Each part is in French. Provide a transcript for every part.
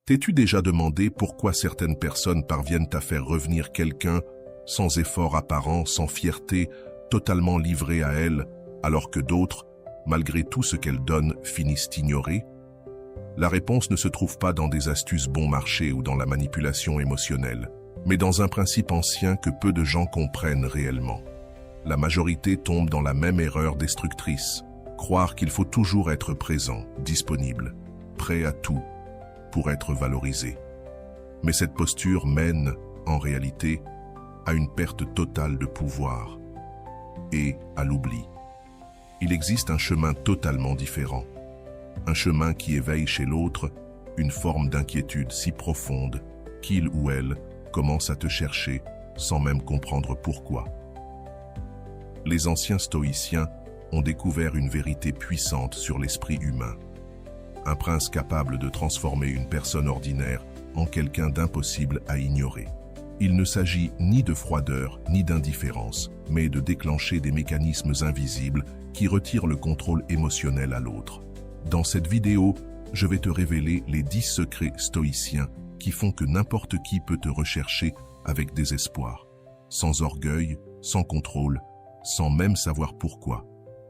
T'es-tu déjà demandé pourquoi certaines personnes parviennent à faire revenir quelqu'un sans effort apparent, sans fierté, totalement livrées à elles, alors que d'autres, malgré tout ce qu'elles donnent, finissent ignorées? La réponse ne se trouve pas dans des astuces bon marché ou dans la manipulation émotionnelle, mais dans un principe ancien que peu de gens comprennent réellement. La majorité tombe dans la même erreur destructrice, croire qu'il faut toujours être présent, disponible, prêt à tout, pour être valorisé. Mais cette posture mène, en réalité, à une perte totale de pouvoir et à l'oubli. Il existe un chemin totalement différent, un chemin qui éveille chez l'autre une forme d'inquiétude si profonde qu'il ou elle commence à te chercher sans même comprendre pourquoi. Les anciens stoïciens ont découvert une vérité puissante sur l'esprit humain. Un prince capable de transformer une personne ordinaire en quelqu'un d'impossible à ignorer. Il ne s'agit ni de froideur ni d'indifférence, mais de déclencher des mécanismes invisibles qui retirent le contrôle émotionnel à l'autre. Dans cette vidéo, je vais te révéler les 10 secrets stoïciens qui font que n'importe qui peut te rechercher avec désespoir, sans orgueil, sans contrôle, sans même savoir pourquoi.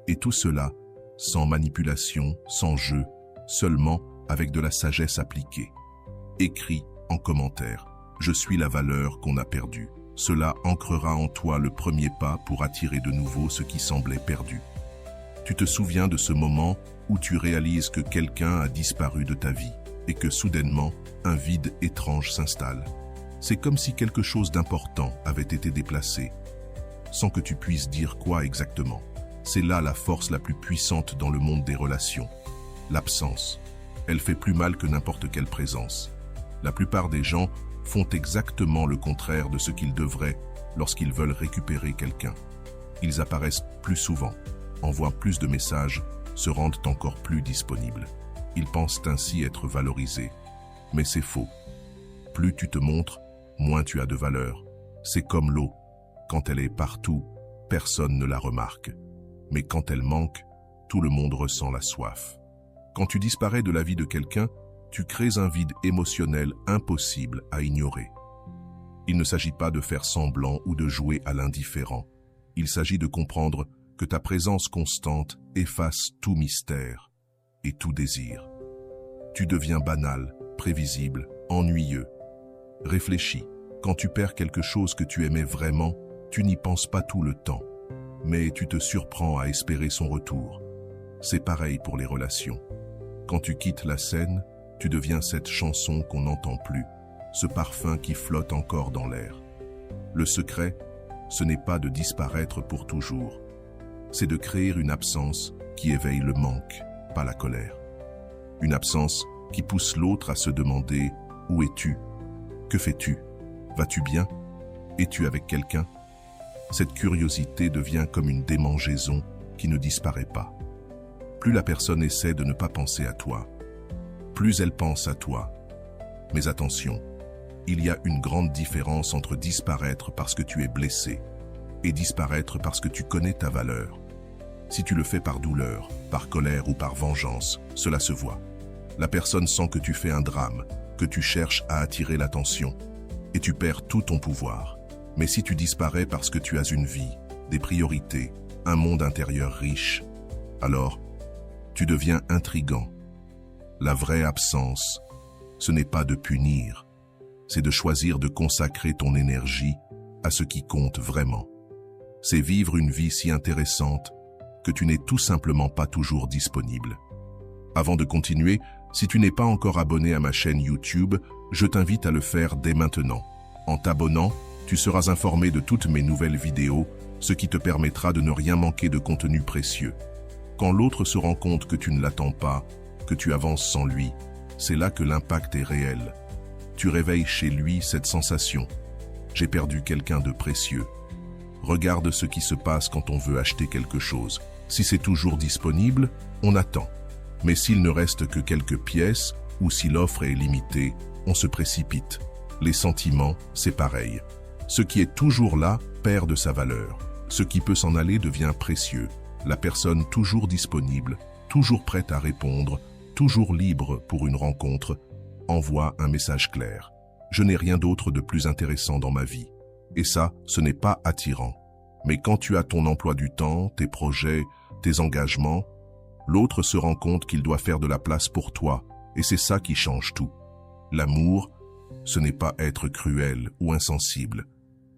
Et tout cela, sans manipulation, sans jeu, seulement avec de la sagesse appliquée. Écris en commentaire, je suis la valeur qu'on a perdue. Cela ancrera en toi le premier pas pour attirer de nouveau ce qui semblait perdu. Tu te souviens de ce moment où tu réalises que quelqu'un a disparu de ta vie et que soudainement, un vide étrange s'installe. C'est comme si quelque chose d'important avait été déplacé, sans que tu puisses dire quoi exactement. C'est là la force la plus puissante dans le monde des relations. L'absence. Elle fait plus mal que n'importe quelle présence. La plupart des gens font exactement le contraire de ce qu'ils devraient lorsqu'ils veulent récupérer quelqu'un. Ils apparaissent plus souvent, envoient plus de messages, se rendent encore plus disponibles. Ils pensent ainsi être valorisés. Mais c'est faux. Plus tu te montres, moins tu as de valeur. C'est comme l'eau. Quand elle est partout, personne ne la remarque. Mais quand elle manque, tout le monde ressent la soif. Quand tu disparais de la vie de quelqu'un, tu crées un vide émotionnel impossible à ignorer. Il ne s'agit pas de faire semblant ou de jouer à l'indifférent. Il s'agit de comprendre que ta présence constante efface tout mystère et tout désir. Tu deviens banal, prévisible, ennuyeux. Réfléchis, quand tu perds quelque chose que tu aimais vraiment, tu n'y penses pas tout le temps, mais tu te surprends à espérer son retour. C'est pareil pour les relations. Quand tu quittes la scène, tu deviens cette chanson qu'on n'entend plus, ce parfum qui flotte encore dans l'air. Le secret, ce n'est pas de disparaître pour toujours. C'est de créer une absence qui éveille le manque, pas la colère. Une absence qui pousse l'autre à se demander « Où es-tu ? Que fais-tu ? Vas-tu bien ? Es-tu avec quelqu'un ?» Cette curiosité devient comme une démangeaison qui ne disparaît pas. Plus la personne essaie de ne pas penser à toi, plus elle pense à toi. Mais attention, il y a une grande différence entre disparaître parce que tu es blessé et disparaître parce que tu connais ta valeur. Si tu le fais par douleur, par colère ou par vengeance, cela se voit. La personne sent que tu fais un drame, que tu cherches à attirer l'attention, et tu perds tout ton pouvoir. Mais si tu disparais parce que tu as une vie, des priorités, un monde intérieur riche, alors tu deviens intrigant. La vraie absence, ce n'est pas de punir, c'est de choisir de consacrer ton énergie à ce qui compte vraiment. C'est vivre une vie si intéressante que tu n'es tout simplement pas toujours disponible. Avant de continuer, si tu n'es pas encore abonné à ma chaîne YouTube, je t'invite à le faire dès maintenant. En t'abonnant, tu seras informé de toutes mes nouvelles vidéos, ce qui te permettra de ne rien manquer de contenu précieux. Quand l'autre se rend compte que tu ne l'attends pas, que tu avances sans lui, c'est là que l'impact est réel. Tu réveilles chez lui cette sensation. J'ai perdu quelqu'un de précieux. Regarde ce qui se passe quand on veut acheter quelque chose. Si c'est toujours disponible, on attend. Mais s'il ne reste que quelques pièces ou si l'offre est limitée, on se précipite. Les sentiments, c'est pareil. Ce qui est toujours là perd de sa valeur. Ce qui peut s'en aller devient précieux. La personne toujours disponible, toujours prête à répondre, toujours libre pour une rencontre, envoie un message clair. Je n'ai rien d'autre de plus intéressant dans ma vie. Et ça, ce n'est pas attirant. Mais quand tu as ton emploi du temps, tes projets, tes engagements, l'autre se rend compte qu'il doit faire de la place pour toi, et c'est ça qui change tout. L'amour, ce n'est pas être cruel ou insensible.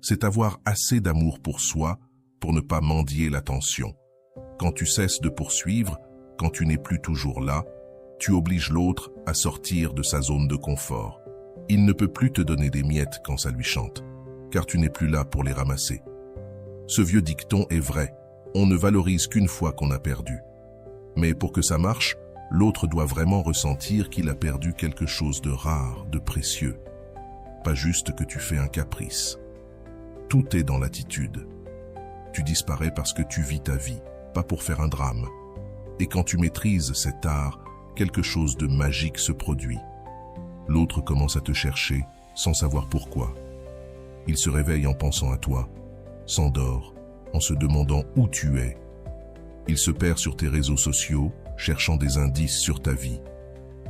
C'est avoir assez d'amour pour soi pour ne pas mendier l'attention. Quand tu cesses de poursuivre, quand tu n'es plus toujours là, tu obliges l'autre à sortir de sa zone de confort. Il ne peut plus te donner des miettes quand ça lui chante, car tu n'es plus là pour les ramasser. Ce vieux dicton est vrai, on ne valorise qu'une fois qu'on a perdu. Mais pour que ça marche, l'autre doit vraiment ressentir qu'il a perdu quelque chose de rare, de précieux. Pas juste que tu fais un caprice. Tout est dans l'attitude. Tu disparais parce que tu vis ta vie, pas pour faire un drame. Et quand tu maîtrises cet art, quelque chose de magique se produit. L'autre commence à te chercher sans savoir pourquoi. Il se réveille en pensant à toi, s'endort en se demandant où tu es. Il se perd sur tes réseaux sociaux, cherchant des indices sur ta vie.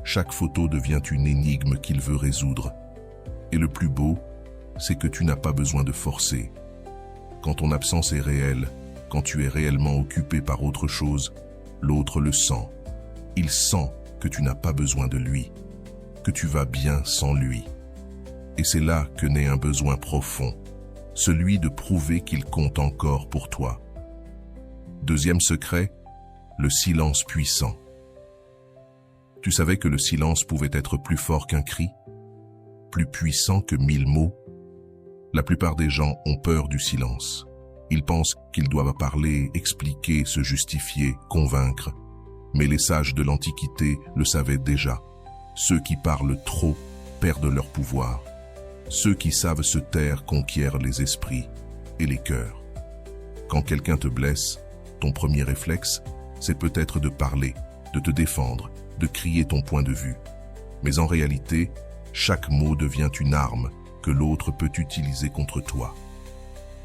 Chaque photo devient une énigme qu'il veut résoudre. Et le plus beau, c'est que tu n'as pas besoin de forcer. Quand ton absence est réelle, quand tu es réellement occupé par autre chose, l'autre le sent. Il sent que tu n'as pas besoin de lui, que tu vas bien sans lui. Et c'est là que naît un besoin profond, celui de prouver qu'il compte encore pour toi. Deuxième secret, le silence puissant. Tu savais que le silence pouvait être plus fort qu'un cri, plus puissant que 1000 mots? La plupart des gens ont peur du silence. Ils pensent qu'ils doivent parler, expliquer, se justifier, convaincre. Mais les sages de l'Antiquité le savaient déjà. Ceux qui parlent trop perdent leur pouvoir. Ceux qui savent se taire conquièrent les esprits et les cœurs. Quand quelqu'un te blesse, ton premier réflexe, c'est peut-être de parler, de te défendre, de crier ton point de vue. Mais en réalité, chaque mot devient une arme que l'autre peut utiliser contre toi.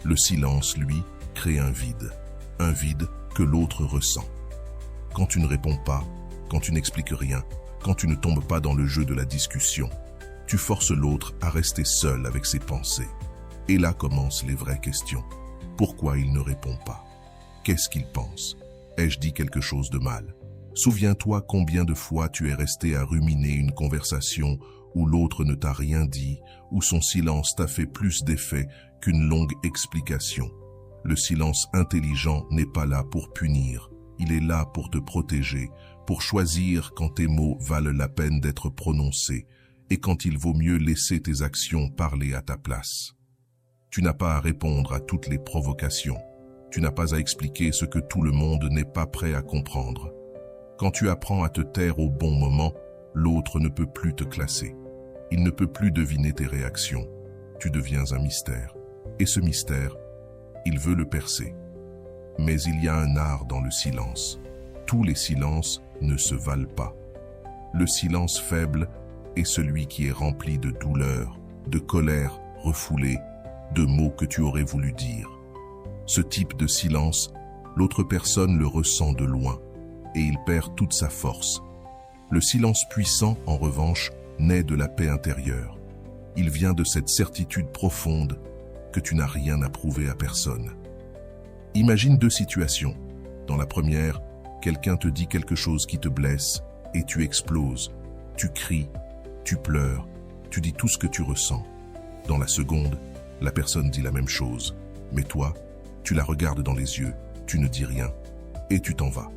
Le silence, lui, crée un vide que l'autre ressent. Quand tu ne réponds pas, quand tu n'expliques rien, quand tu ne tombes pas dans le jeu de la discussion, tu forces l'autre à rester seul avec ses pensées. Et là commencent les vraies questions. Pourquoi il ne répond pas? Qu'est-ce qu'il pense? Ai-je dit quelque chose de mal? Souviens-toi combien de fois tu es resté à ruminer une conversation où l'autre ne t'a rien dit, où son silence t'a fait plus d'effet qu'une longue explication. Le silence intelligent n'est pas là pour punir, il est là pour te protéger, pour choisir quand tes mots valent la peine d'être prononcés et quand il vaut mieux laisser tes actions parler à ta place. Tu n'as pas à répondre à toutes les provocations, tu n'as pas à expliquer ce que tout le monde n'est pas prêt à comprendre. Quand tu apprends à te taire au bon moment, l'autre ne peut plus te classer. Il ne peut plus deviner tes réactions. Tu deviens un mystère. Et ce mystère, il veut le percer. Mais il y a un art dans le silence. Tous les silences ne se valent pas. Le silence faible est celui qui est rempli de douleur, de colère refoulée, de mots que tu aurais voulu dire. Ce type de silence, l'autre personne le ressent de loin et il perd toute sa force. Le silence puissant, en revanche, naît de la paix intérieure. Il vient de cette certitude profonde que tu n'as rien à prouver à personne. Imagine deux situations. Dans la première, quelqu'un te dit quelque chose qui te blesse et tu exploses. Tu cries, tu pleures, tu dis tout ce que tu ressens. Dans la seconde, la personne dit la même chose. Mais toi, tu la regardes dans les yeux, tu ne dis rien et tu t'en vas.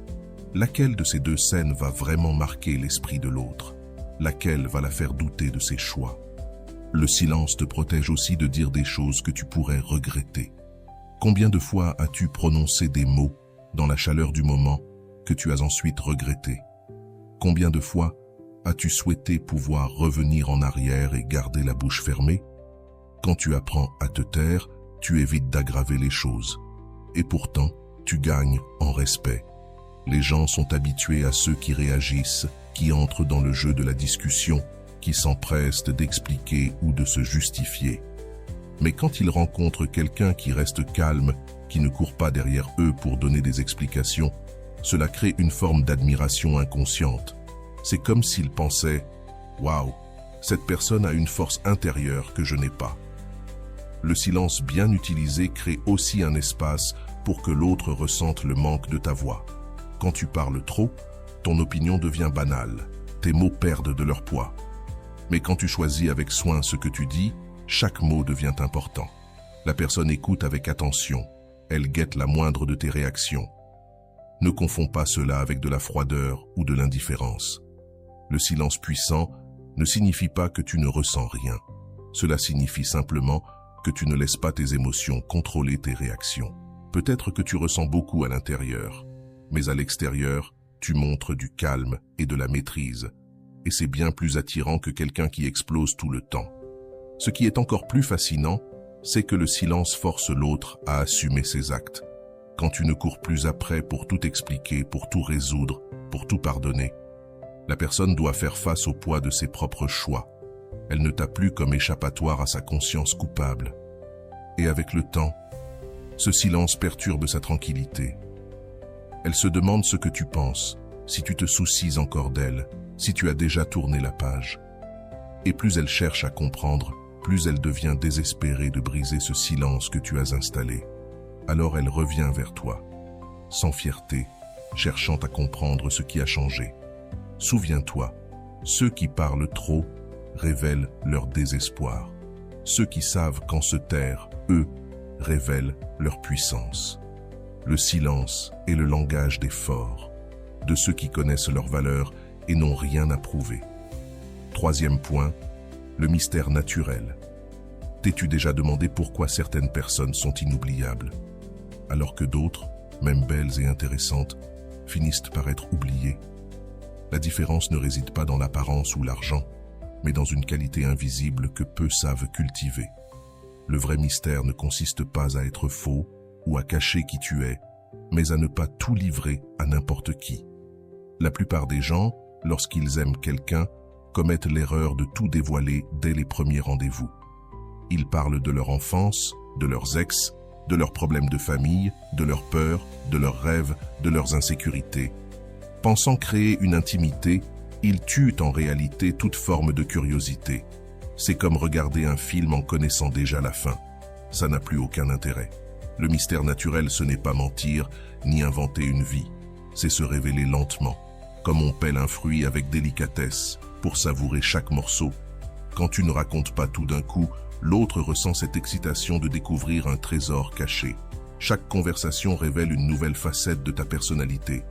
Laquelle de ces deux scènes va vraiment marquer l'esprit de l'autre? Laquelle va la faire douter de ses choix? Le silence te protège aussi de dire des choses que tu pourrais regretter. Combien de fois as-tu prononcé des mots dans la chaleur du moment que tu as ensuite regrettés? Combien de fois as-tu souhaité pouvoir revenir en arrière et garder la bouche fermée? Quand tu apprends à te taire, tu évites d'aggraver les choses. Et pourtant, tu gagnes en respect. Les gens sont habitués à ceux qui réagissent, qui entrent dans le jeu de la discussion, qui s'empressent d'expliquer ou de se justifier. Mais quand ils rencontrent quelqu'un qui reste calme, qui ne court pas derrière eux pour donner des explications, cela crée une forme d'admiration inconsciente. C'est comme s'ils pensaient « Waouh, Cette personne a une force intérieure que je n'ai pas. Le silence bien utilisé crée aussi un espace pour que l'autre ressente le manque de ta voix. Quand tu parles trop, ton opinion devient banale. Tes mots perdent de leur poids. Mais quand tu choisis avec soin ce que tu dis, chaque mot devient important. La personne écoute avec attention. Elle guette la moindre de tes réactions. Ne confonds pas cela avec de la froideur ou de l'indifférence. Le silence puissant ne signifie pas que tu ne ressens rien. Cela signifie simplement que tu ne laisses pas tes émotions contrôler tes réactions. Peut-être que tu ressens beaucoup à l'intérieur, mais à l'extérieur, tu montres du calme et de la maîtrise. Et c'est bien plus attirant que quelqu'un qui explose tout le temps. Ce qui est encore plus fascinant, c'est que le silence force l'autre à assumer ses actes. Quand tu ne cours plus après pour tout expliquer, pour tout résoudre, pour tout pardonner, la personne doit faire face au poids de ses propres choix. Elle ne t'a plus comme échappatoire à sa conscience coupable. Et avec le temps, ce silence perturbe sa tranquillité. Elle se demande ce que tu penses, si tu te soucies encore d'elle, si tu as déjà tourné la page. Et plus elle cherche à comprendre, plus elle devient désespérée de briser ce silence que tu as installé. Alors elle revient vers toi, sans fierté, cherchant à comprendre ce qui a changé. Souviens-toi, ceux qui parlent trop révèlent leur désespoir. Ceux qui savent quand se taire, eux, révèlent leur puissance. Le silence est le langage des forts, de ceux qui connaissent leur valeur et n'ont rien à prouver. Troisième point, le mystère naturel. T'es-tu déjà demandé pourquoi certaines personnes sont inoubliables, alors que d'autres, même belles et intéressantes, finissent par être oubliées? La différence ne réside pas dans l'apparence ou l'argent, mais dans une qualité invisible que peu savent cultiver. Le vrai mystère ne consiste pas à être faux ou à cacher qui tu es, mais à ne pas tout livrer à n'importe qui. La plupart des gens, lorsqu'ils aiment quelqu'un, commettent l'erreur de tout dévoiler dès les premiers rendez-vous. Ils parlent de leur enfance, de leurs ex, de leurs problèmes de famille, de leurs peurs, de leurs rêves, de leurs insécurités. Pensant créer une intimité, ils tuent en réalité toute forme de curiosité. C'est comme regarder un film en connaissant déjà la fin. Ça n'a plus aucun intérêt. Le mystère naturel, ce n'est pas mentir, ni inventer une vie. C'est se révéler lentement, comme on pèle un fruit avec délicatesse, pour savourer chaque morceau. Quand tu ne racontes pas tout d'un coup, l'autre ressent cette excitation de découvrir un trésor caché. Chaque conversation révèle une nouvelle facette de ta personnalité.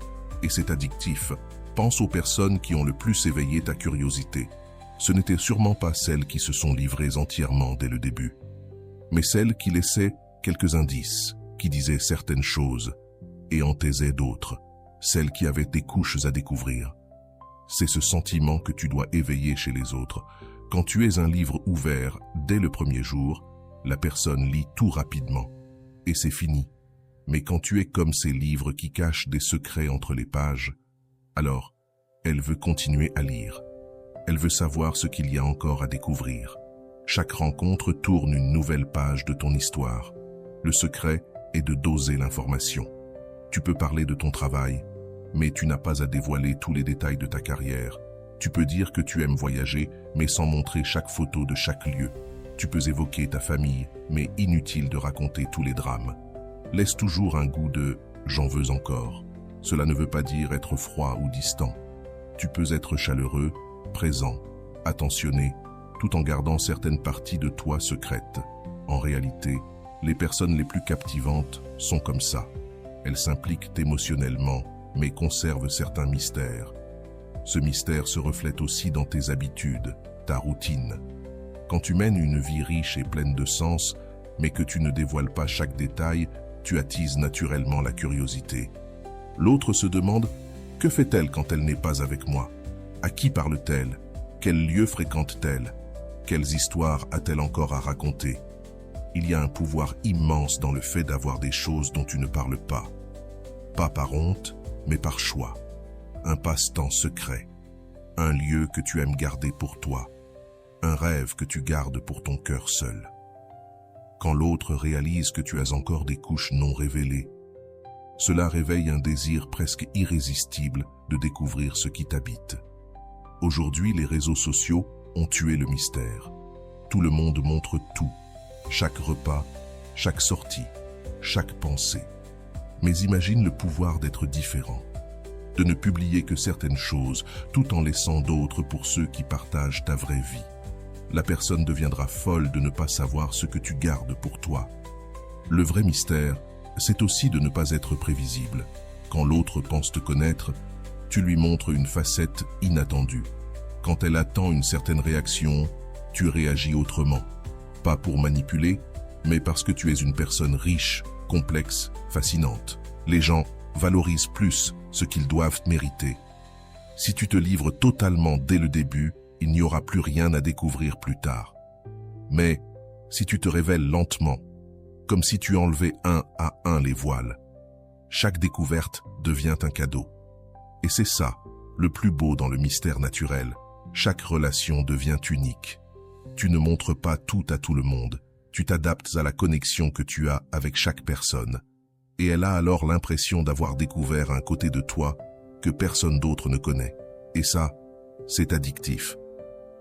Et c'est addictif. Pense aux personnes qui ont le plus éveillé ta curiosité. Ce n'étaient sûrement pas celles qui se sont livrées entièrement dès le début, mais celles qui laissaient quelques indices, qui disaient certaines choses et en taisaient d'autres, celles qui avaient des couches à découvrir. C'est ce sentiment que tu dois éveiller chez les autres. Quand tu es un livre ouvert dès le premier jour, la personne lit tout rapidement et c'est fini. Mais quand tu es comme ces livres qui cachent des secrets entre les pages, alors elle veut continuer à lire. Elle veut savoir ce qu'il y a encore à découvrir. Chaque rencontre tourne une nouvelle page de ton histoire. Le secret est de doser l'information. Tu peux parler de ton travail, mais tu n'as pas à dévoiler tous les détails de ta carrière. Tu peux dire que tu aimes voyager, mais sans montrer chaque photo de chaque lieu. Tu peux évoquer ta famille, mais inutile de raconter tous les drames. Laisse toujours un goût de « j'en veux encore ». Cela ne veut pas dire être froid ou distant. Tu peux être chaleureux, présent, attentionné, tout en gardant certaines parties de toi secrètes. En réalité, les personnes les plus captivantes sont comme ça. Elles s'impliquent émotionnellement, mais conservent certains mystères. Ce mystère se reflète aussi dans tes habitudes, ta routine. Quand tu mènes une vie riche et pleine de sens, mais que tu ne dévoiles pas chaque détail, tu attises naturellement la curiosité. L'autre se demande « Que fait-elle quand elle n'est pas avec moi ? À qui parle-t-elle ? Quels lieux fréquente-t-elle ? Quelles histoires a-t-elle encore à raconter ?» Il y a un pouvoir immense dans le fait d'avoir des choses dont tu ne parles pas. Pas par honte, mais par choix. Un passe-temps secret. Un lieu que tu aimes garder pour toi. Un rêve que tu gardes pour ton cœur seul. Quand l'autre réalise que tu as encore des couches non révélées, cela réveille un désir presque irrésistible de découvrir ce qui t'habite. Aujourd'hui, les réseaux sociaux ont tué le mystère. Tout le monde montre tout, chaque repas, chaque sortie, chaque pensée. Mais imagine le pouvoir d'être différent, de ne publier que certaines choses, tout en laissant d'autres pour ceux qui partagent ta vraie vie. La personne deviendra folle de ne pas savoir ce que tu gardes pour toi. Le vrai mystère, c'est aussi de ne pas être prévisible. Quand l'autre pense te connaître, tu lui montres une facette inattendue. Quand elle attend une certaine réaction, tu réagis autrement. Pas pour manipuler, mais parce que tu es une personne riche, complexe, fascinante. Les gens valorisent plus ce qu'ils doivent mériter. Si tu te livres totalement dès le début, il n'y aura plus rien à découvrir plus tard. Mais si tu te révèles lentement, comme si tu enlevais un à un les voiles, chaque découverte devient un cadeau. Et c'est ça, le plus beau dans le mystère naturel. Chaque relation devient unique. Tu ne montres pas tout à tout le monde. Tu t'adaptes à la connexion que tu as avec chaque personne. Et elle a alors l'impression d'avoir découvert un côté de toi que personne d'autre ne connaît. Et ça, c'est addictif.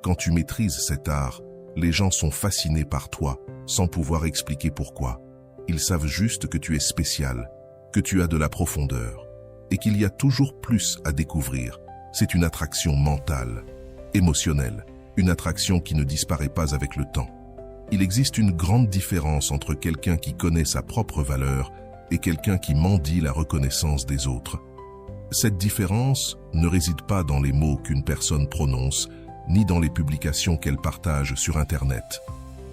Quand tu maîtrises cet art, les gens sont fascinés par toi, sans pouvoir expliquer pourquoi. Ils savent juste que tu es spécial, que tu as de la profondeur, et qu'il y a toujours plus à découvrir. C'est une attraction mentale, émotionnelle, une attraction qui ne disparaît pas avec le temps. Il existe une grande différence entre quelqu'un qui connaît sa propre valeur et quelqu'un qui mendie la reconnaissance des autres. Cette différence ne réside pas dans les mots qu'une personne prononce, ni dans les publications qu'elle partage sur Internet.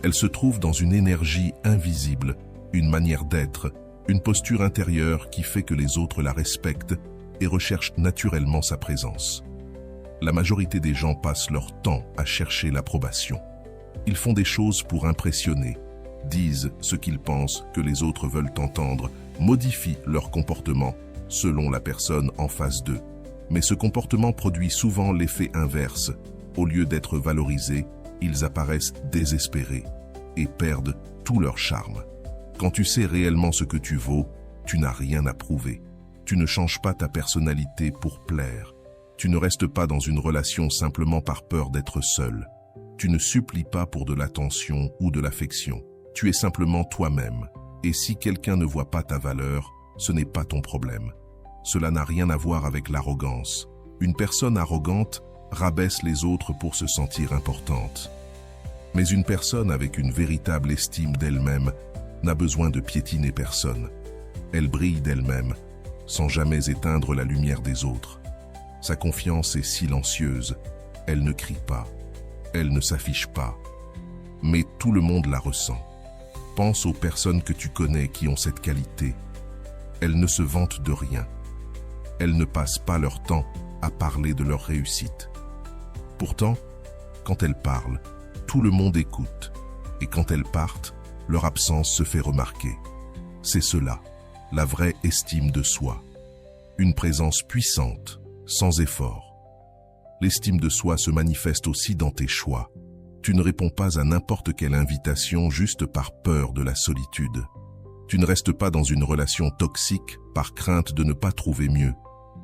Elle se trouve dans une énergie invisible, une manière d'être, une posture intérieure qui fait que les autres la respectent et recherchent naturellement sa présence. La majorité des gens passent leur temps à chercher l'approbation. Ils font des choses pour impressionner, disent ce qu'ils pensent que les autres veulent entendre, modifient leur comportement selon la personne en face d'eux. Mais ce comportement produit souvent l'effet inverse. Au lieu d'être valorisés, ils apparaissent désespérés et perdent tout leur charme. Quand tu sais réellement ce que tu vaux, tu n'as rien à prouver. Tu ne changes pas ta personnalité pour plaire. Tu ne restes pas dans une relation simplement par peur d'être seul. Tu ne supplies pas pour de l'attention ou de l'affection. Tu es simplement toi-même. Et si quelqu'un ne voit pas ta valeur, ce n'est pas ton problème. Cela n'a rien à voir avec l'arrogance. Une personne arrogante rabaisse les autres pour se sentir importante. Mais une personne avec une véritable estime d'elle-même n'a besoin de piétiner personne. Elle brille d'elle-même, sans jamais éteindre la lumière des autres. Sa confiance est silencieuse, elle ne crie pas, elle ne s'affiche pas. Mais tout le monde la ressent. Pense aux personnes que tu connais qui ont cette qualité. Elles ne se vantent de rien. Elles ne passent pas leur temps à parler de leur réussite. Pourtant, quand elles parlent, tout le monde écoute. Et quand elles partent, leur absence se fait remarquer. C'est cela, la vraie estime de soi. Une présence puissante, sans effort. L'estime de soi se manifeste aussi dans tes choix. Tu ne réponds pas à n'importe quelle invitation juste par peur de la solitude. Tu ne restes pas dans une relation toxique par crainte de ne pas trouver mieux.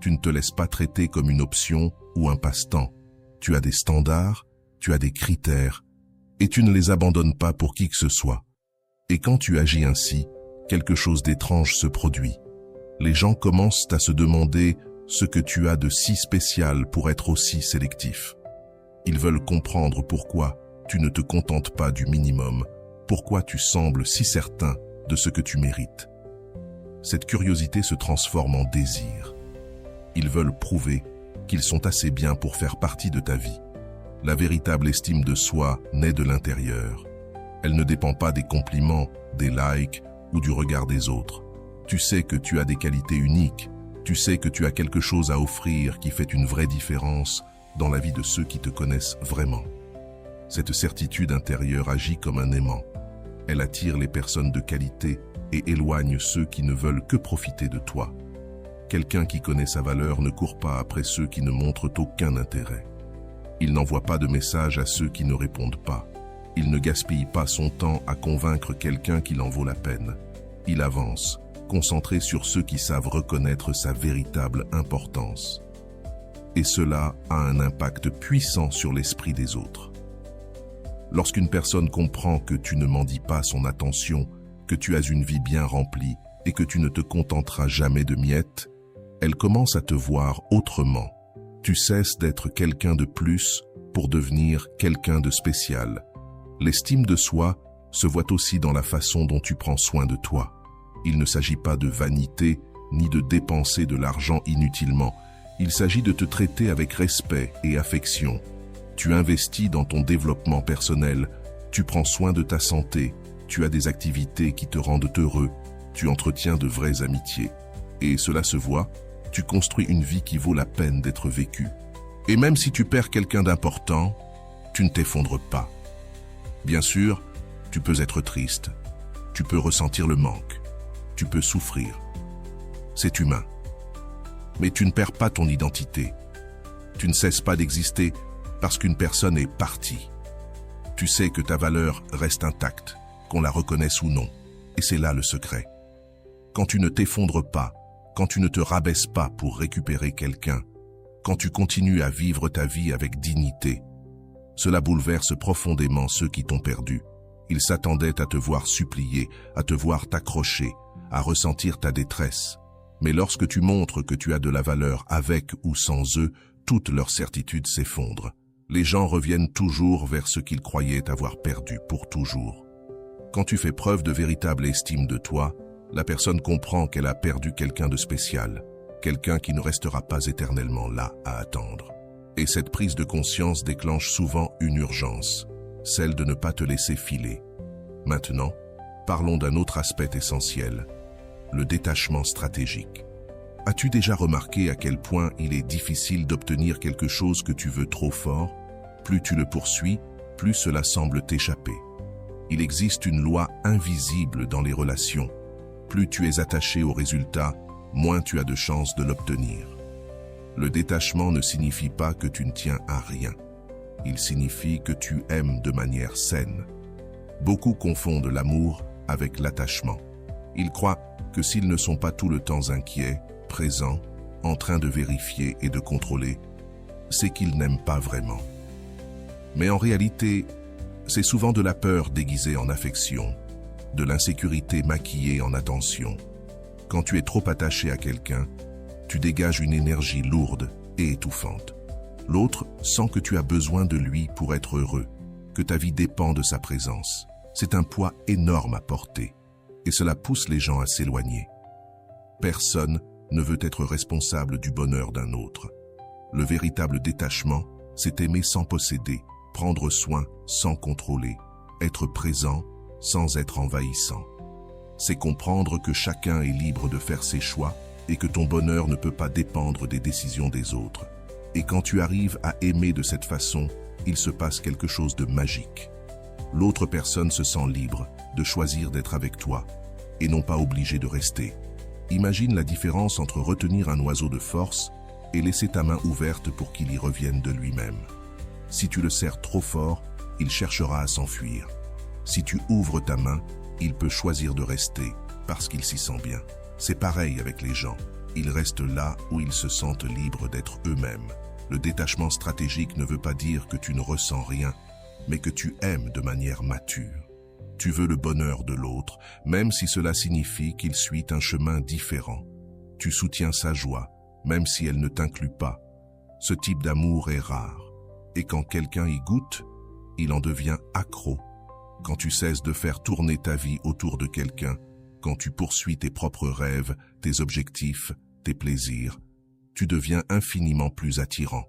Tu ne te laisses pas traiter comme une option ou un passe-temps. Tu as des standards, tu as des critères, et tu ne les abandonnes pas pour qui que ce soit. Et quand tu agis ainsi, quelque chose d'étrange se produit. Les gens commencent à se demander ce que tu as de si spécial pour être aussi sélectif. Ils veulent comprendre pourquoi tu ne te contentes pas du minimum, pourquoi tu sembles si certain de ce que tu mérites. Cette curiosité se transforme en désir. Ils veulent prouver qu'ils sont assez bien pour faire partie de ta vie. La véritable estime de soi naît de l'intérieur. Elle ne dépend pas des compliments, des likes ou du regard des autres. Tu sais que tu as des qualités uniques. Tu sais que tu as quelque chose à offrir qui fait une vraie différence dans la vie de ceux qui te connaissent vraiment. Cette certitude intérieure agit comme un aimant. Elle attire les personnes de qualité et éloigne ceux qui ne veulent que profiter de toi. Quelqu'un qui connaît sa valeur ne court pas après ceux qui ne montrent aucun intérêt. Il n'envoie pas de message à ceux qui ne répondent pas. Il ne gaspille pas son temps à convaincre quelqu'un qu'il en vaut la peine. Il avance, concentré sur ceux qui savent reconnaître sa véritable importance. Et cela a un impact puissant sur l'esprit des autres. Lorsqu'une personne comprend que tu ne mendis pas son attention, que tu as une vie bien remplie et que tu ne te contenteras jamais de miettes, elle commence à te voir autrement. Tu cesses d'être quelqu'un de plus pour devenir quelqu'un de spécial. L'estime de soi se voit aussi dans la façon dont tu prends soin de toi. Il ne s'agit pas de vanité ni de dépenser de l'argent inutilement. Il s'agit de te traiter avec respect et affection. Tu investis dans ton développement personnel, tu prends soin de ta santé, tu as des activités qui te rendent heureux, tu entretiens de vraies amitiés. Et cela se voit, tu construis une vie qui vaut la peine d'être vécue. Et même si tu perds quelqu'un d'important, tu ne t'effondres pas. Bien sûr, tu peux être triste, tu peux ressentir le manque, tu peux souffrir. C'est humain. Mais tu ne perds pas ton identité. Tu ne cesses pas d'exister parce qu'une personne est partie. Tu sais que ta valeur reste intacte, qu'on la reconnaisse ou non. Et c'est là le secret. Quand tu ne t'effondres pas, quand tu ne te rabaisses pas pour récupérer quelqu'un, quand tu continues à vivre ta vie avec dignité, cela bouleverse profondément ceux qui t'ont perdu. Ils s'attendaient à te voir supplier, à te voir t'accrocher, à ressentir ta détresse. Mais lorsque tu montres que tu as de la valeur avec ou sans eux, toute leur certitude s'effondre. Les gens reviennent toujours vers ce qu'ils croyaient avoir perdu pour toujours. Quand tu fais preuve de véritable estime de toi, la personne comprend qu'elle a perdu quelqu'un de spécial, quelqu'un qui ne restera pas éternellement là à attendre. Et cette prise de conscience déclenche souvent une urgence, celle de ne pas te laisser filer. Maintenant, parlons d'un autre aspect essentiel, le détachement stratégique. As-tu déjà remarqué à quel point il est difficile d'obtenir quelque chose que tu veux trop fort? Plus tu le poursuis, plus cela semble t'échapper. Il existe une loi invisible dans les relations. Plus tu es attaché au résultat, moins tu as de chances de l'obtenir. Le détachement ne signifie pas que tu ne tiens à rien. Il signifie que tu aimes de manière saine. Beaucoup confondent l'amour avec l'attachement. Ils croient que s'ils ne sont pas tout le temps inquiets, présents, en train de vérifier et de contrôler, c'est qu'ils n'aiment pas vraiment. Mais en réalité, c'est souvent de la peur déguisée en affection, de l'insécurité maquillée en attention. Quand tu es trop attaché à quelqu'un, tu dégages une énergie lourde et étouffante. L'autre sent que tu as besoin de lui pour être heureux, que ta vie dépend de sa présence. C'est un poids énorme à porter, et cela pousse les gens à s'éloigner. Personne ne veut être responsable du bonheur d'un autre. Le véritable détachement, c'est aimer sans posséder, prendre soin sans contrôler, être présent sans être envahissant. C'est comprendre que chacun est libre de faire ses choix et que ton bonheur ne peut pas dépendre des décisions des autres. Et quand tu arrives à aimer de cette façon, il se passe quelque chose de magique. L'autre personne se sent libre de choisir d'être avec toi et non pas obligée de rester. Imagine la différence entre retenir un oiseau de force et laisser ta main ouverte pour qu'il y revienne de lui-même. Si tu le serres trop fort, il cherchera à s'enfuir. Si tu ouvres ta main, il peut choisir de rester parce qu'il s'y sent bien. C'est pareil avec les gens. Ils restent là où ils se sentent libres d'être eux-mêmes. Le détachement stratégique ne veut pas dire que tu ne ressens rien, mais que tu aimes de manière mature. Tu veux le bonheur de l'autre, même si cela signifie qu'il suit un chemin différent. Tu soutiens sa joie, même si elle ne t'inclut pas. Ce type d'amour est rare. Et quand quelqu'un y goûte, il en devient accro. Quand tu cesses de faire tourner ta vie autour de quelqu'un, quand tu poursuis tes propres rêves, tes objectifs, tes plaisirs, tu deviens infiniment plus attirant.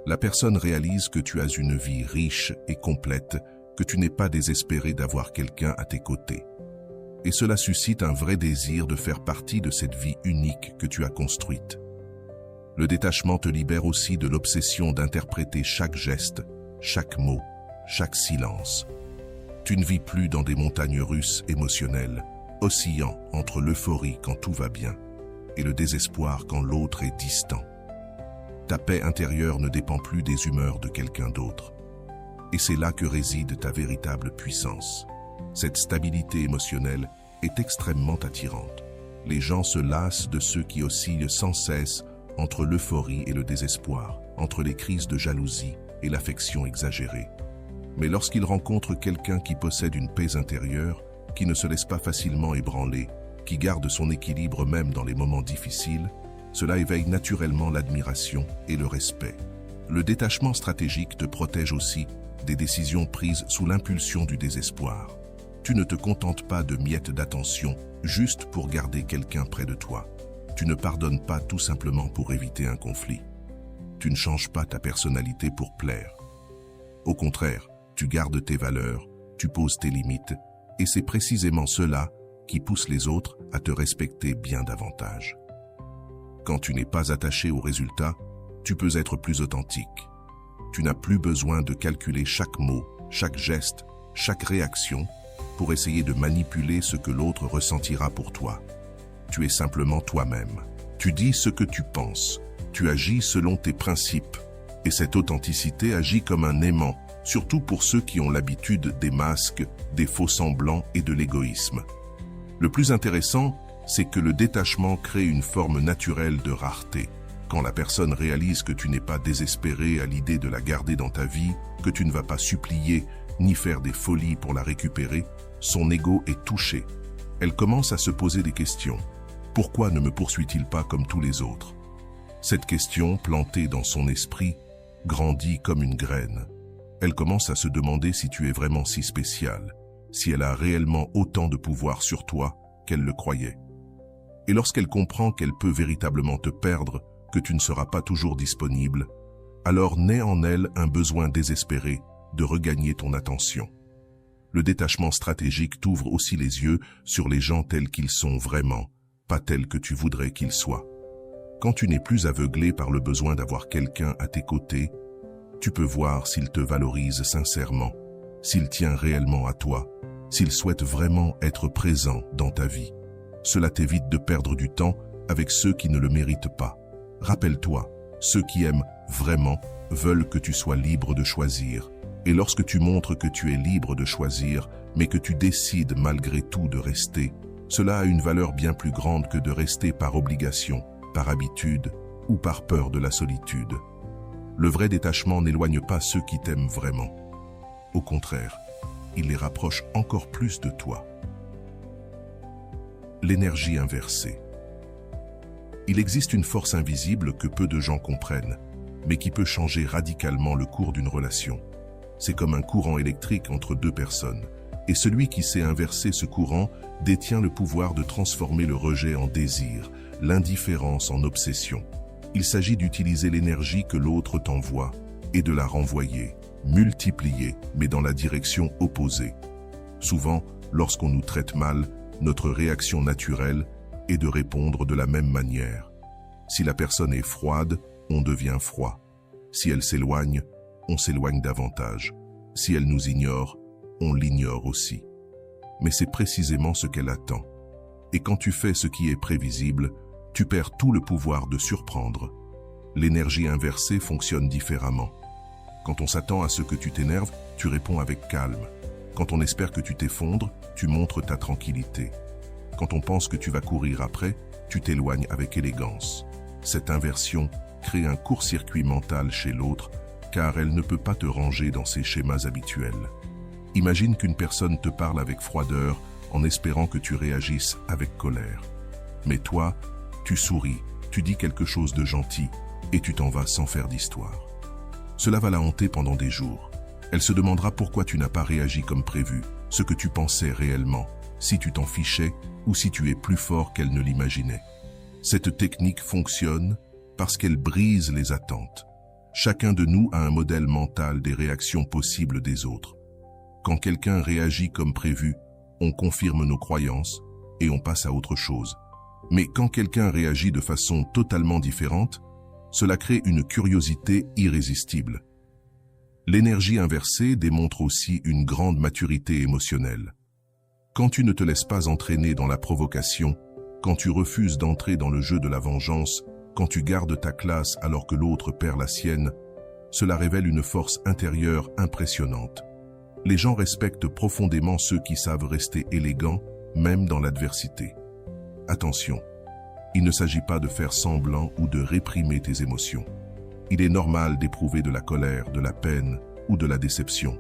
La personne réalise que tu as une vie riche et complète, que tu n'es pas désespéré d'avoir quelqu'un à tes côtés. Et cela suscite un vrai désir de faire partie de cette vie unique que tu as construite. Le détachement te libère aussi de l'obsession d'interpréter chaque geste, chaque mot, chaque silence. Tu ne vis plus dans des montagnes russes émotionnelles, oscillant entre l'euphorie quand tout va bien et le désespoir quand l'autre est distant. Ta paix intérieure ne dépend plus des humeurs de quelqu'un d'autre. Et c'est là que réside ta véritable puissance. Cette stabilité émotionnelle est extrêmement attirante. Les gens se lassent de ceux qui oscillent sans cesse entre l'euphorie et le désespoir, entre les crises de jalousie et l'affection exagérée. Mais lorsqu'il rencontre quelqu'un qui possède une paix intérieure, qui ne se laisse pas facilement ébranler, qui garde son équilibre même dans les moments difficiles, cela éveille naturellement l'admiration et le respect. Le détachement stratégique te protège aussi des décisions prises sous l'impulsion du désespoir. Tu ne te contentes pas de miettes d'attention juste pour garder quelqu'un près de toi. Tu ne pardonnes pas tout simplement pour éviter un conflit. Tu ne changes pas ta personnalité pour plaire. Au contraire, tu gardes tes valeurs, tu poses tes limites, et c'est précisément cela qui pousse les autres à te respecter bien davantage. Quand tu n'es pas attaché aux résultats, tu peux être plus authentique. Tu n'as plus besoin de calculer chaque mot, chaque geste, chaque réaction pour essayer de manipuler ce que l'autre ressentira pour toi. Tu es simplement toi-même. Tu dis ce que tu penses. Tu agis selon tes principes. Et cette authenticité agit comme un aimant, surtout pour ceux qui ont l'habitude des masques, des faux semblants et de l'égoïsme. Le plus intéressant, c'est que le détachement crée une forme naturelle de rareté. Quand la personne réalise que tu n'es pas désespéré à l'idée de la garder dans ta vie, que tu ne vas pas supplier ni faire des folies pour la récupérer, son ego est touché. Elle commence à se poser des questions. Pourquoi ne me poursuit-il pas comme tous les autres? Cette question, plantée dans son esprit, grandit comme une graine. Elle commence à se demander si tu es vraiment si spécial, si elle a réellement autant de pouvoir sur toi qu'elle le croyait. Et lorsqu'elle comprend qu'elle peut véritablement te perdre, que tu ne seras pas toujours disponible, alors naît en elle un besoin désespéré de regagner ton attention. Le détachement stratégique t'ouvre aussi les yeux sur les gens tels qu'ils sont vraiment, pas tels que tu voudrais qu'ils soient. Quand tu n'es plus aveuglé par le besoin d'avoir quelqu'un à tes côtés, tu peux voir s'il te valorise sincèrement, s'il tient réellement à toi, s'il souhaite vraiment être présent dans ta vie. Cela t'évite de perdre du temps avec ceux qui ne le méritent pas. Rappelle-toi, ceux qui aiment vraiment veulent que tu sois libre de choisir. Et lorsque tu montres que tu es libre de choisir, mais que tu décides malgré tout de rester, cela a une valeur bien plus grande que de rester par obligation, par habitude ou par peur de la solitude. Le vrai détachement n'éloigne pas ceux qui t'aiment vraiment. Au contraire, il les rapproche encore plus de toi. L'énergie inversée. Il existe une force invisible que peu de gens comprennent, mais qui peut changer radicalement le cours d'une relation. C'est comme un courant électrique entre deux personnes, et celui qui sait inverser ce courant détient le pouvoir de transformer le rejet en désir, l'indifférence en obsession. Il s'agit d'utiliser l'énergie que l'autre t'envoie et de la renvoyer, multiplier, mais dans la direction opposée. Souvent, lorsqu'on nous traite mal, notre réaction naturelle est de répondre de la même manière. Si la personne est froide, on devient froid. Si elle s'éloigne, on s'éloigne davantage. Si elle nous ignore, on l'ignore aussi. Mais c'est précisément ce qu'elle attend. Et quand tu fais ce qui est prévisible, tu perds tout le pouvoir de surprendre. L'énergie inversée fonctionne différemment. Quand on s'attend à ce que tu t'énerves, tu réponds avec calme. Quand on espère que tu t'effondres, tu montres ta tranquillité. Quand on pense que tu vas courir après, tu t'éloignes avec élégance. Cette inversion crée un court-circuit mental chez l'autre, car elle ne peut pas te ranger dans ses schémas habituels. Imagine qu'une personne te parle avec froideur en espérant que tu réagisses avec colère. Mais toi, tu souris, tu dis quelque chose de gentil et tu t'en vas sans faire d'histoire. Cela va la hanter pendant des jours. Elle se demandera pourquoi tu n'as pas réagi comme prévu, ce que tu pensais réellement, si tu t'en fichais ou si tu es plus fort qu'elle ne l'imaginait. Cette technique fonctionne parce qu'elle brise les attentes. Chacun de nous a un modèle mental des réactions possibles des autres. Quand quelqu'un réagit comme prévu, on confirme nos croyances et on passe à autre chose. Mais quand quelqu'un réagit de façon totalement différente, cela crée une curiosité irrésistible. L'énergie inversée démontre aussi une grande maturité émotionnelle. Quand tu ne te laisses pas entraîner dans la provocation, quand tu refuses d'entrer dans le jeu de la vengeance, quand tu gardes ta classe alors que l'autre perd la sienne, cela révèle une force intérieure impressionnante. Les gens respectent profondément ceux qui savent rester élégants, même dans l'adversité. Attention, il ne s'agit pas de faire semblant ou de réprimer tes émotions. Il est normal d'éprouver de la colère, de la peine ou de la déception.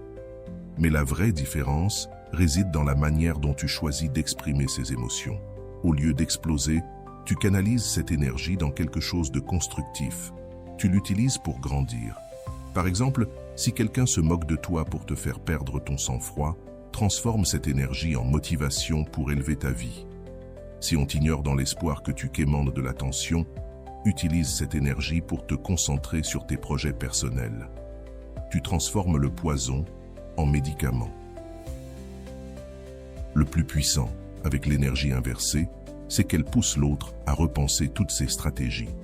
Mais la vraie différence réside dans la manière dont tu choisis d'exprimer ces émotions. Au lieu d'exploser, tu canalises cette énergie dans quelque chose de constructif. Tu l'utilises pour grandir. Par exemple, si quelqu'un se moque de toi pour te faire perdre ton sang-froid, transforme cette énergie en motivation pour élever ta vie. Si on t'ignore dans l'espoir que tu quémandes de l'attention, utilise cette énergie pour te concentrer sur tes projets personnels. Tu transformes le poison en médicament. Le plus puissant, avec l'énergie inversée, c'est qu'elle pousse l'autre à repenser toutes ses stratégies.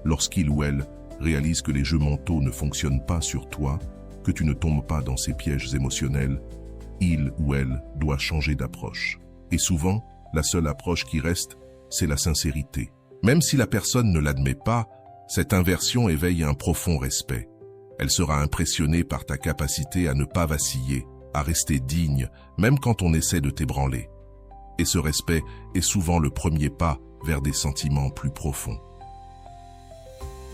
Lorsqu'il ou elle réalise que les jeux mentaux ne fonctionnent pas sur toi, que tu ne tombes pas dans ces pièges émotionnels, il ou elle doit changer d'approche. Et souvent, la seule approche qui reste, c'est la sincérité. Même si la personne ne l'admet pas, cette inversion éveille un profond respect. Elle sera impressionnée par ta capacité à ne pas vaciller, à rester digne, même quand on essaie de t'ébranler. Et ce respect est souvent le premier pas vers des sentiments plus profonds.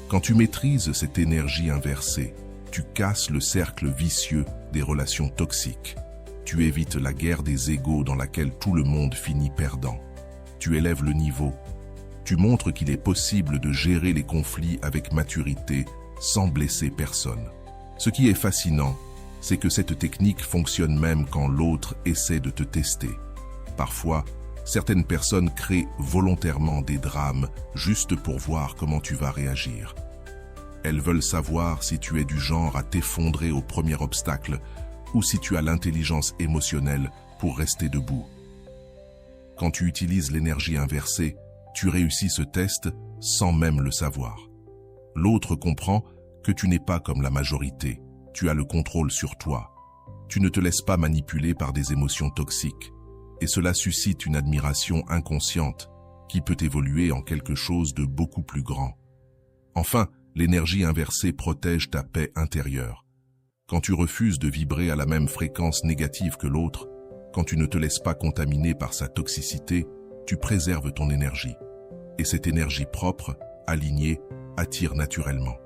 Quand tu maîtrises cette énergie inversée, tu casses le cercle vicieux des relations toxiques. Tu évites la guerre des égos dans laquelle tout le monde finit perdant. Tu élèves le niveau. Tu montres qu'il est possible de gérer les conflits avec maturité sans blesser personne. Ce qui est fascinant, c'est que cette technique fonctionne même quand l'autre essaie de te tester. Parfois, certaines personnes créent volontairement des drames juste pour voir comment tu vas réagir. Elles veulent savoir si tu es du genre à t'effondrer au premier obstacle ou si tu as l'intelligence émotionnelle pour rester debout. Quand tu utilises l'énergie inversée, tu réussis ce test sans même le savoir. L'autre comprend que tu n'es pas comme la majorité, tu as le contrôle sur toi. Tu ne te laisses pas manipuler par des émotions toxiques. Et cela suscite une admiration inconsciente qui peut évoluer en quelque chose de beaucoup plus grand. Enfin, l'énergie inversée protège ta paix intérieure. Quand tu refuses de vibrer à la même fréquence négative que l'autre, quand tu ne te laisses pas contaminer par sa toxicité, tu préserves ton énergie. Et cette énergie propre, alignée, attire naturellement.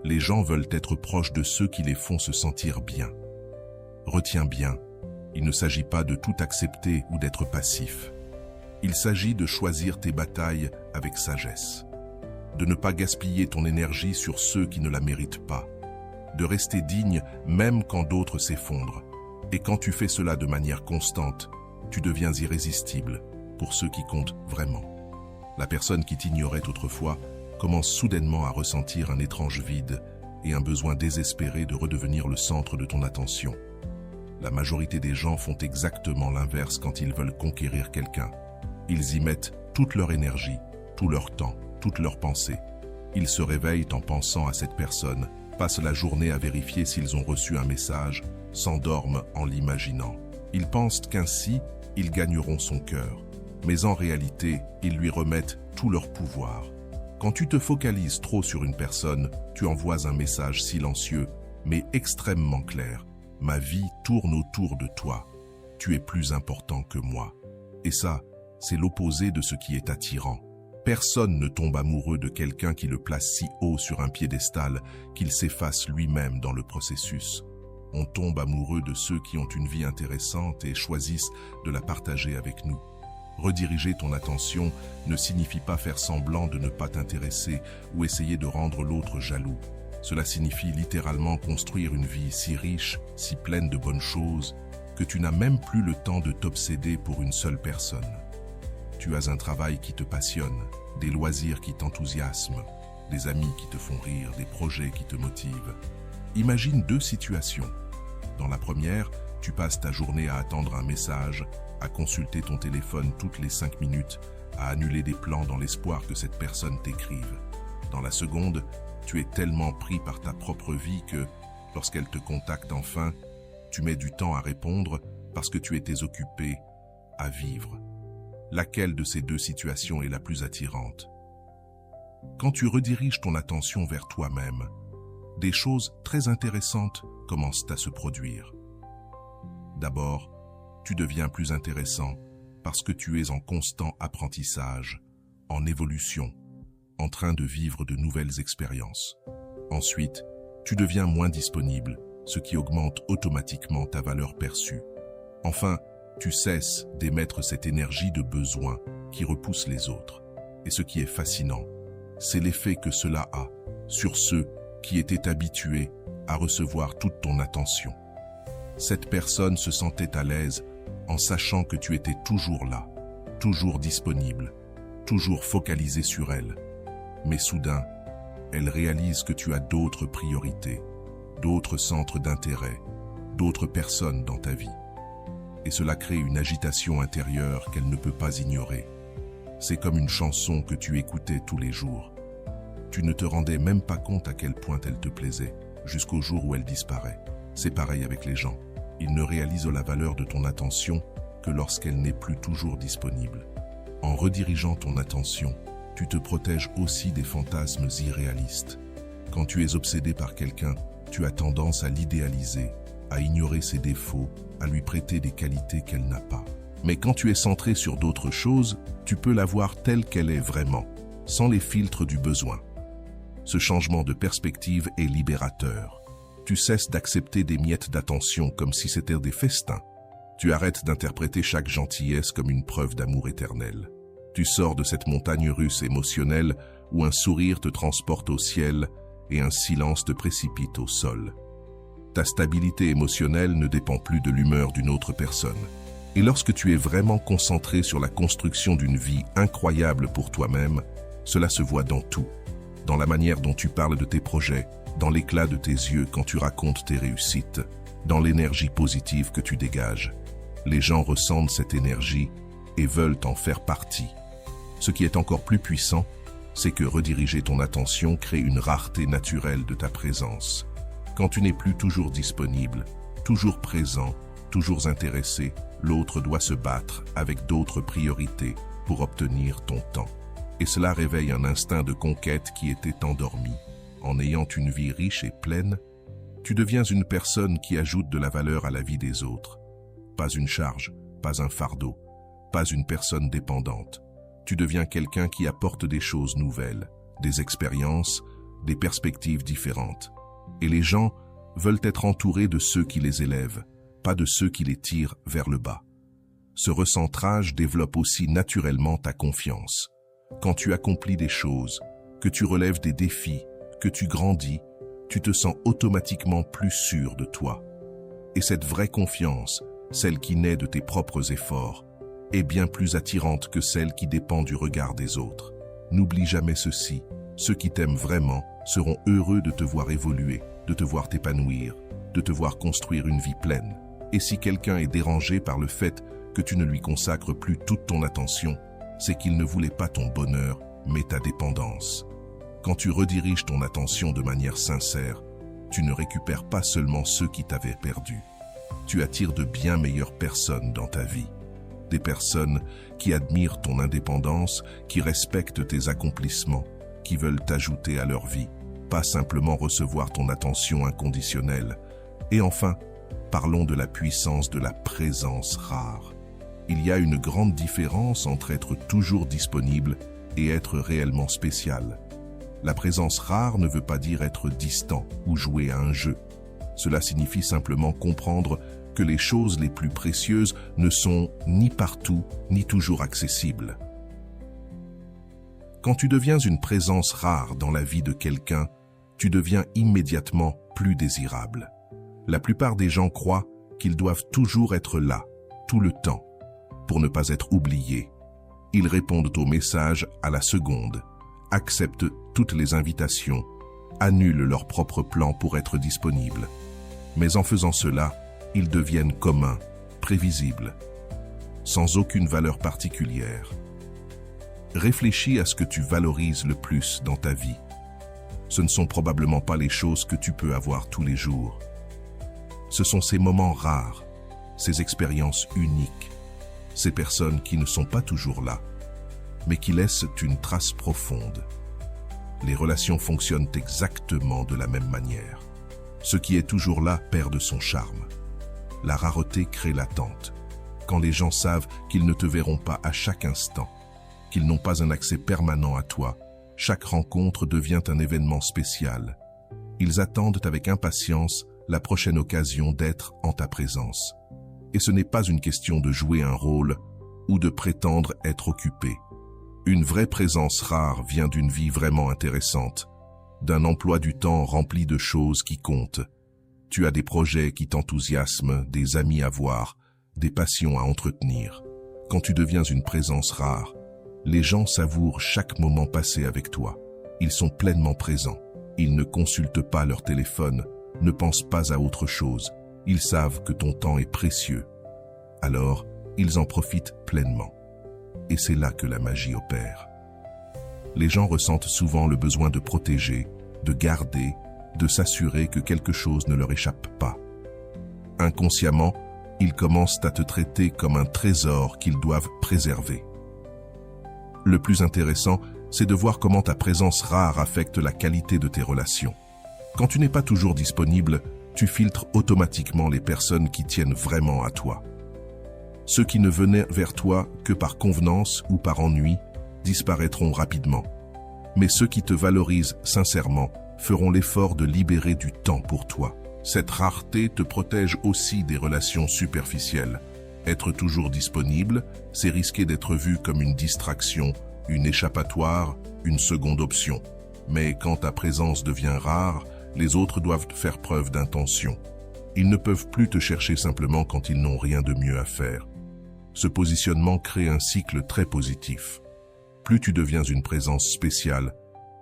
Les gens veulent être proches de ceux qui les font se sentir bien. Retiens bien, il ne s'agit pas de tout accepter ou d'être passif. Il s'agit de choisir tes batailles avec sagesse. De ne pas gaspiller ton énergie sur ceux qui ne la méritent pas. De rester digne même quand d'autres s'effondrent. Et quand tu fais cela de manière constante, tu deviens irrésistible pour ceux qui comptent vraiment. La personne qui t'ignorait autrefois commence soudainement à ressentir un étrange vide et un besoin désespéré de redevenir le centre de ton attention. La majorité des gens font exactement l'inverse quand ils veulent conquérir quelqu'un. Ils y mettent toute leur énergie, tout leur temps, toute leur pensée. Ils se réveillent en pensant à cette personne, passent la journée à vérifier s'ils ont reçu un message, s'endorment en l'imaginant. Ils pensent qu'ainsi, ils gagneront son cœur. Mais en réalité, ils lui remettent tout leur pouvoir. Quand tu te focalises trop sur une personne, tu envoies un message silencieux, mais extrêmement clair. Ma vie tourne autour de toi. Tu es plus important que moi. Et ça, c'est l'opposé de ce qui est attirant. Personne ne tombe amoureux de quelqu'un qui le place si haut sur un piédestal qu'il s'efface lui-même dans le processus. On tombe amoureux de ceux qui ont une vie intéressante et choisissent de la partager avec nous. Rediriger ton attention ne signifie pas faire semblant de ne pas t'intéresser ou essayer de rendre l'autre jaloux. Cela signifie littéralement construire une vie si riche, si pleine de bonnes choses, que tu n'as même plus le temps de t'obséder pour une seule personne. Tu as un travail qui te passionne, des loisirs qui t'enthousiasment, des amis qui te font rire, des projets qui te motivent. Imagine deux situations. Dans la première, tu passes ta journée à attendre un message, à consulter ton téléphone toutes les 5 minutes, à annuler des plans dans l'espoir que cette personne t'écrive. Dans la seconde, tu es tellement pris par ta propre vie que, lorsqu'elle te contacte enfin, tu mets du temps à répondre parce que tu étais occupé à vivre. Laquelle de ces deux situations est la plus attirante? Quand tu rediriges ton attention vers toi-même, des choses très intéressantes commencent à se produire. D'abord, tu deviens plus intéressant parce que tu es en constant apprentissage, en évolution, en train de vivre de nouvelles expériences. Ensuite, tu deviens moins disponible ce qui augmente automatiquement ta valeur perçue. Enfin, tu cesses d'émettre cette énergie de besoin qui repousse les autres. Et ce qui est fascinant, c'est l'effet que cela a sur ceux qui étaient habitués à recevoir toute ton attention. Cette personne se sentait à l'aise en sachant que tu étais toujours là, toujours disponible, toujours focalisé sur elle. Mais soudain, elle réalise que tu as d'autres priorités, d'autres centres d'intérêt, d'autres personnes dans ta vie. Et cela crée une agitation intérieure qu'elle ne peut pas ignorer. C'est comme une chanson que tu écoutais tous les jours. Tu ne te rendais même pas compte à quel point elle te plaisait, jusqu'au jour où elle disparaît. C'est pareil avec les gens. Ils ne réalisent la valeur de ton attention que lorsqu'elle n'est plus toujours disponible. En redirigeant ton attention, tu te protèges aussi des fantasmes irréalistes. Quand tu es obsédé par quelqu'un, tu as tendance à l'idéaliser, à ignorer ses défauts, à lui prêter des qualités qu'elle n'a pas. Mais quand tu es centré sur d'autres choses, tu peux la voir telle qu'elle est vraiment, sans les filtres du besoin. Ce changement de perspective est libérateur. Tu cesses d'accepter des miettes d'attention comme si c'était des festins. Tu arrêtes d'interpréter chaque gentillesse comme une preuve d'amour éternel. Tu sors de cette montagne russe émotionnelle où un sourire te transporte au ciel et un silence te précipite au sol. Ta stabilité émotionnelle ne dépend plus de l'humeur d'une autre personne. Et lorsque tu es vraiment concentré sur la construction d'une vie incroyable pour toi-même, cela se voit dans tout. Dans la manière dont tu parles de tes projets, dans l'éclat de tes yeux quand tu racontes tes réussites, dans l'énergie positive que tu dégages. Les gens ressentent cette énergie et veulent en faire partie. Ce qui est encore plus puissant, c'est que rediriger ton attention crée une rareté naturelle de ta présence. Quand tu n'es plus toujours disponible, toujours présent, toujours intéressé, l'autre doit se battre avec d'autres priorités pour obtenir ton temps. Et cela réveille un instinct de conquête qui était endormi. En ayant une vie riche et pleine, tu deviens une personne qui ajoute de la valeur à la vie des autres. Pas une charge, pas un fardeau, pas une personne dépendante. Tu deviens quelqu'un qui apporte des choses nouvelles, des expériences, des perspectives différentes. Et les gens veulent être entourés de ceux qui les élèvent, pas de ceux qui les tirent vers le bas. Ce recentrage développe aussi naturellement ta confiance. Quand tu accomplis des choses, que tu relèves des défis, que tu grandis, tu te sens automatiquement plus sûr de toi. Et cette vraie confiance, celle qui naît de tes propres efforts, est bien plus attirante que celle qui dépend du regard des autres. N'oublie jamais ceci, ceux qui t'aiment vraiment seront heureux de te voir évoluer, de te voir t'épanouir, de te voir construire une vie pleine. Et si quelqu'un est dérangé par le fait que tu ne lui consacres plus toute ton attention, c'est qu'il ne voulait pas ton bonheur, mais ta dépendance. Quand tu rediriges ton attention de manière sincère, tu ne récupères pas seulement ceux qui t'avaient perdu. Tu attires de bien meilleures personnes dans ta vie. Des personnes qui admirent ton indépendance, qui respectent tes accomplissements, qui veulent t'ajouter à leur vie, pas simplement recevoir ton attention inconditionnelle. Et enfin, parlons de la puissance de la présence rare. Il y a une grande différence entre être toujours disponible et être réellement spécial. La présence rare ne veut pas dire être distant ou jouer à un jeu. Cela signifie simplement comprendre que les choses les plus précieuses ne sont ni partout, ni toujours accessibles. Quand tu deviens une présence rare dans la vie de quelqu'un, tu deviens immédiatement plus désirable. La plupart des gens croient qu'ils doivent toujours être là, tout le temps, pour ne pas être oubliés. Ils répondent aux messages à la seconde, acceptent toutes les invitations, annulent leurs propres plans pour être disponibles. Mais en faisant cela, ils deviennent communs, prévisibles, sans aucune valeur particulière. Réfléchis à ce que tu valorises le plus dans ta vie. Ce ne sont probablement pas les choses que tu peux avoir tous les jours. Ce sont ces moments rares, ces expériences uniques, ces personnes qui ne sont pas toujours là, mais qui laissent une trace profonde. Les relations fonctionnent exactement de la même manière. Ce qui est toujours là perd de son charme. La rareté crée l'attente. Quand les gens savent qu'ils ne te verront pas à chaque instant, qu'ils n'ont pas un accès permanent à toi, chaque rencontre devient un événement spécial. Ils attendent avec impatience la prochaine occasion d'être en ta présence. Et ce n'est pas une question de jouer un rôle ou de prétendre être occupé. Une vraie présence rare vient d'une vie vraiment intéressante, d'un emploi du temps rempli de choses qui comptent. Tu as des projets qui t'enthousiasment, des amis à voir, des passions à entretenir. Quand tu deviens une présence rare, les gens savourent chaque moment passé avec toi. Ils sont pleinement présents. Ils ne consultent pas leur téléphone, ne pensent pas à autre chose. Ils savent que ton temps est précieux. Alors, ils en profitent pleinement. Et c'est là que la magie opère. Les gens ressentent souvent le besoin de protéger, de garder, de s'assurer que quelque chose ne leur échappe pas. Inconsciemment, ils commencent à te traiter comme un trésor qu'ils doivent préserver. Le plus intéressant, c'est de voir comment ta présence rare affecte la qualité de tes relations. Quand tu n'es pas toujours disponible, tu filtres automatiquement les personnes qui tiennent vraiment à toi. Ceux qui ne venaient vers toi que par convenance ou par ennui disparaîtront rapidement. Mais ceux qui te valorisent sincèrement feront l'effort de libérer du temps pour toi. Cette rareté te protège aussi des relations superficielles. Être toujours disponible, c'est risquer d'être vu comme une distraction, une échappatoire, une seconde option. Mais quand ta présence devient rare, les autres doivent faire preuve d'intention. Ils ne peuvent plus te chercher simplement quand ils n'ont rien de mieux à faire. Ce positionnement crée un cycle très positif. Plus tu deviens une présence spéciale,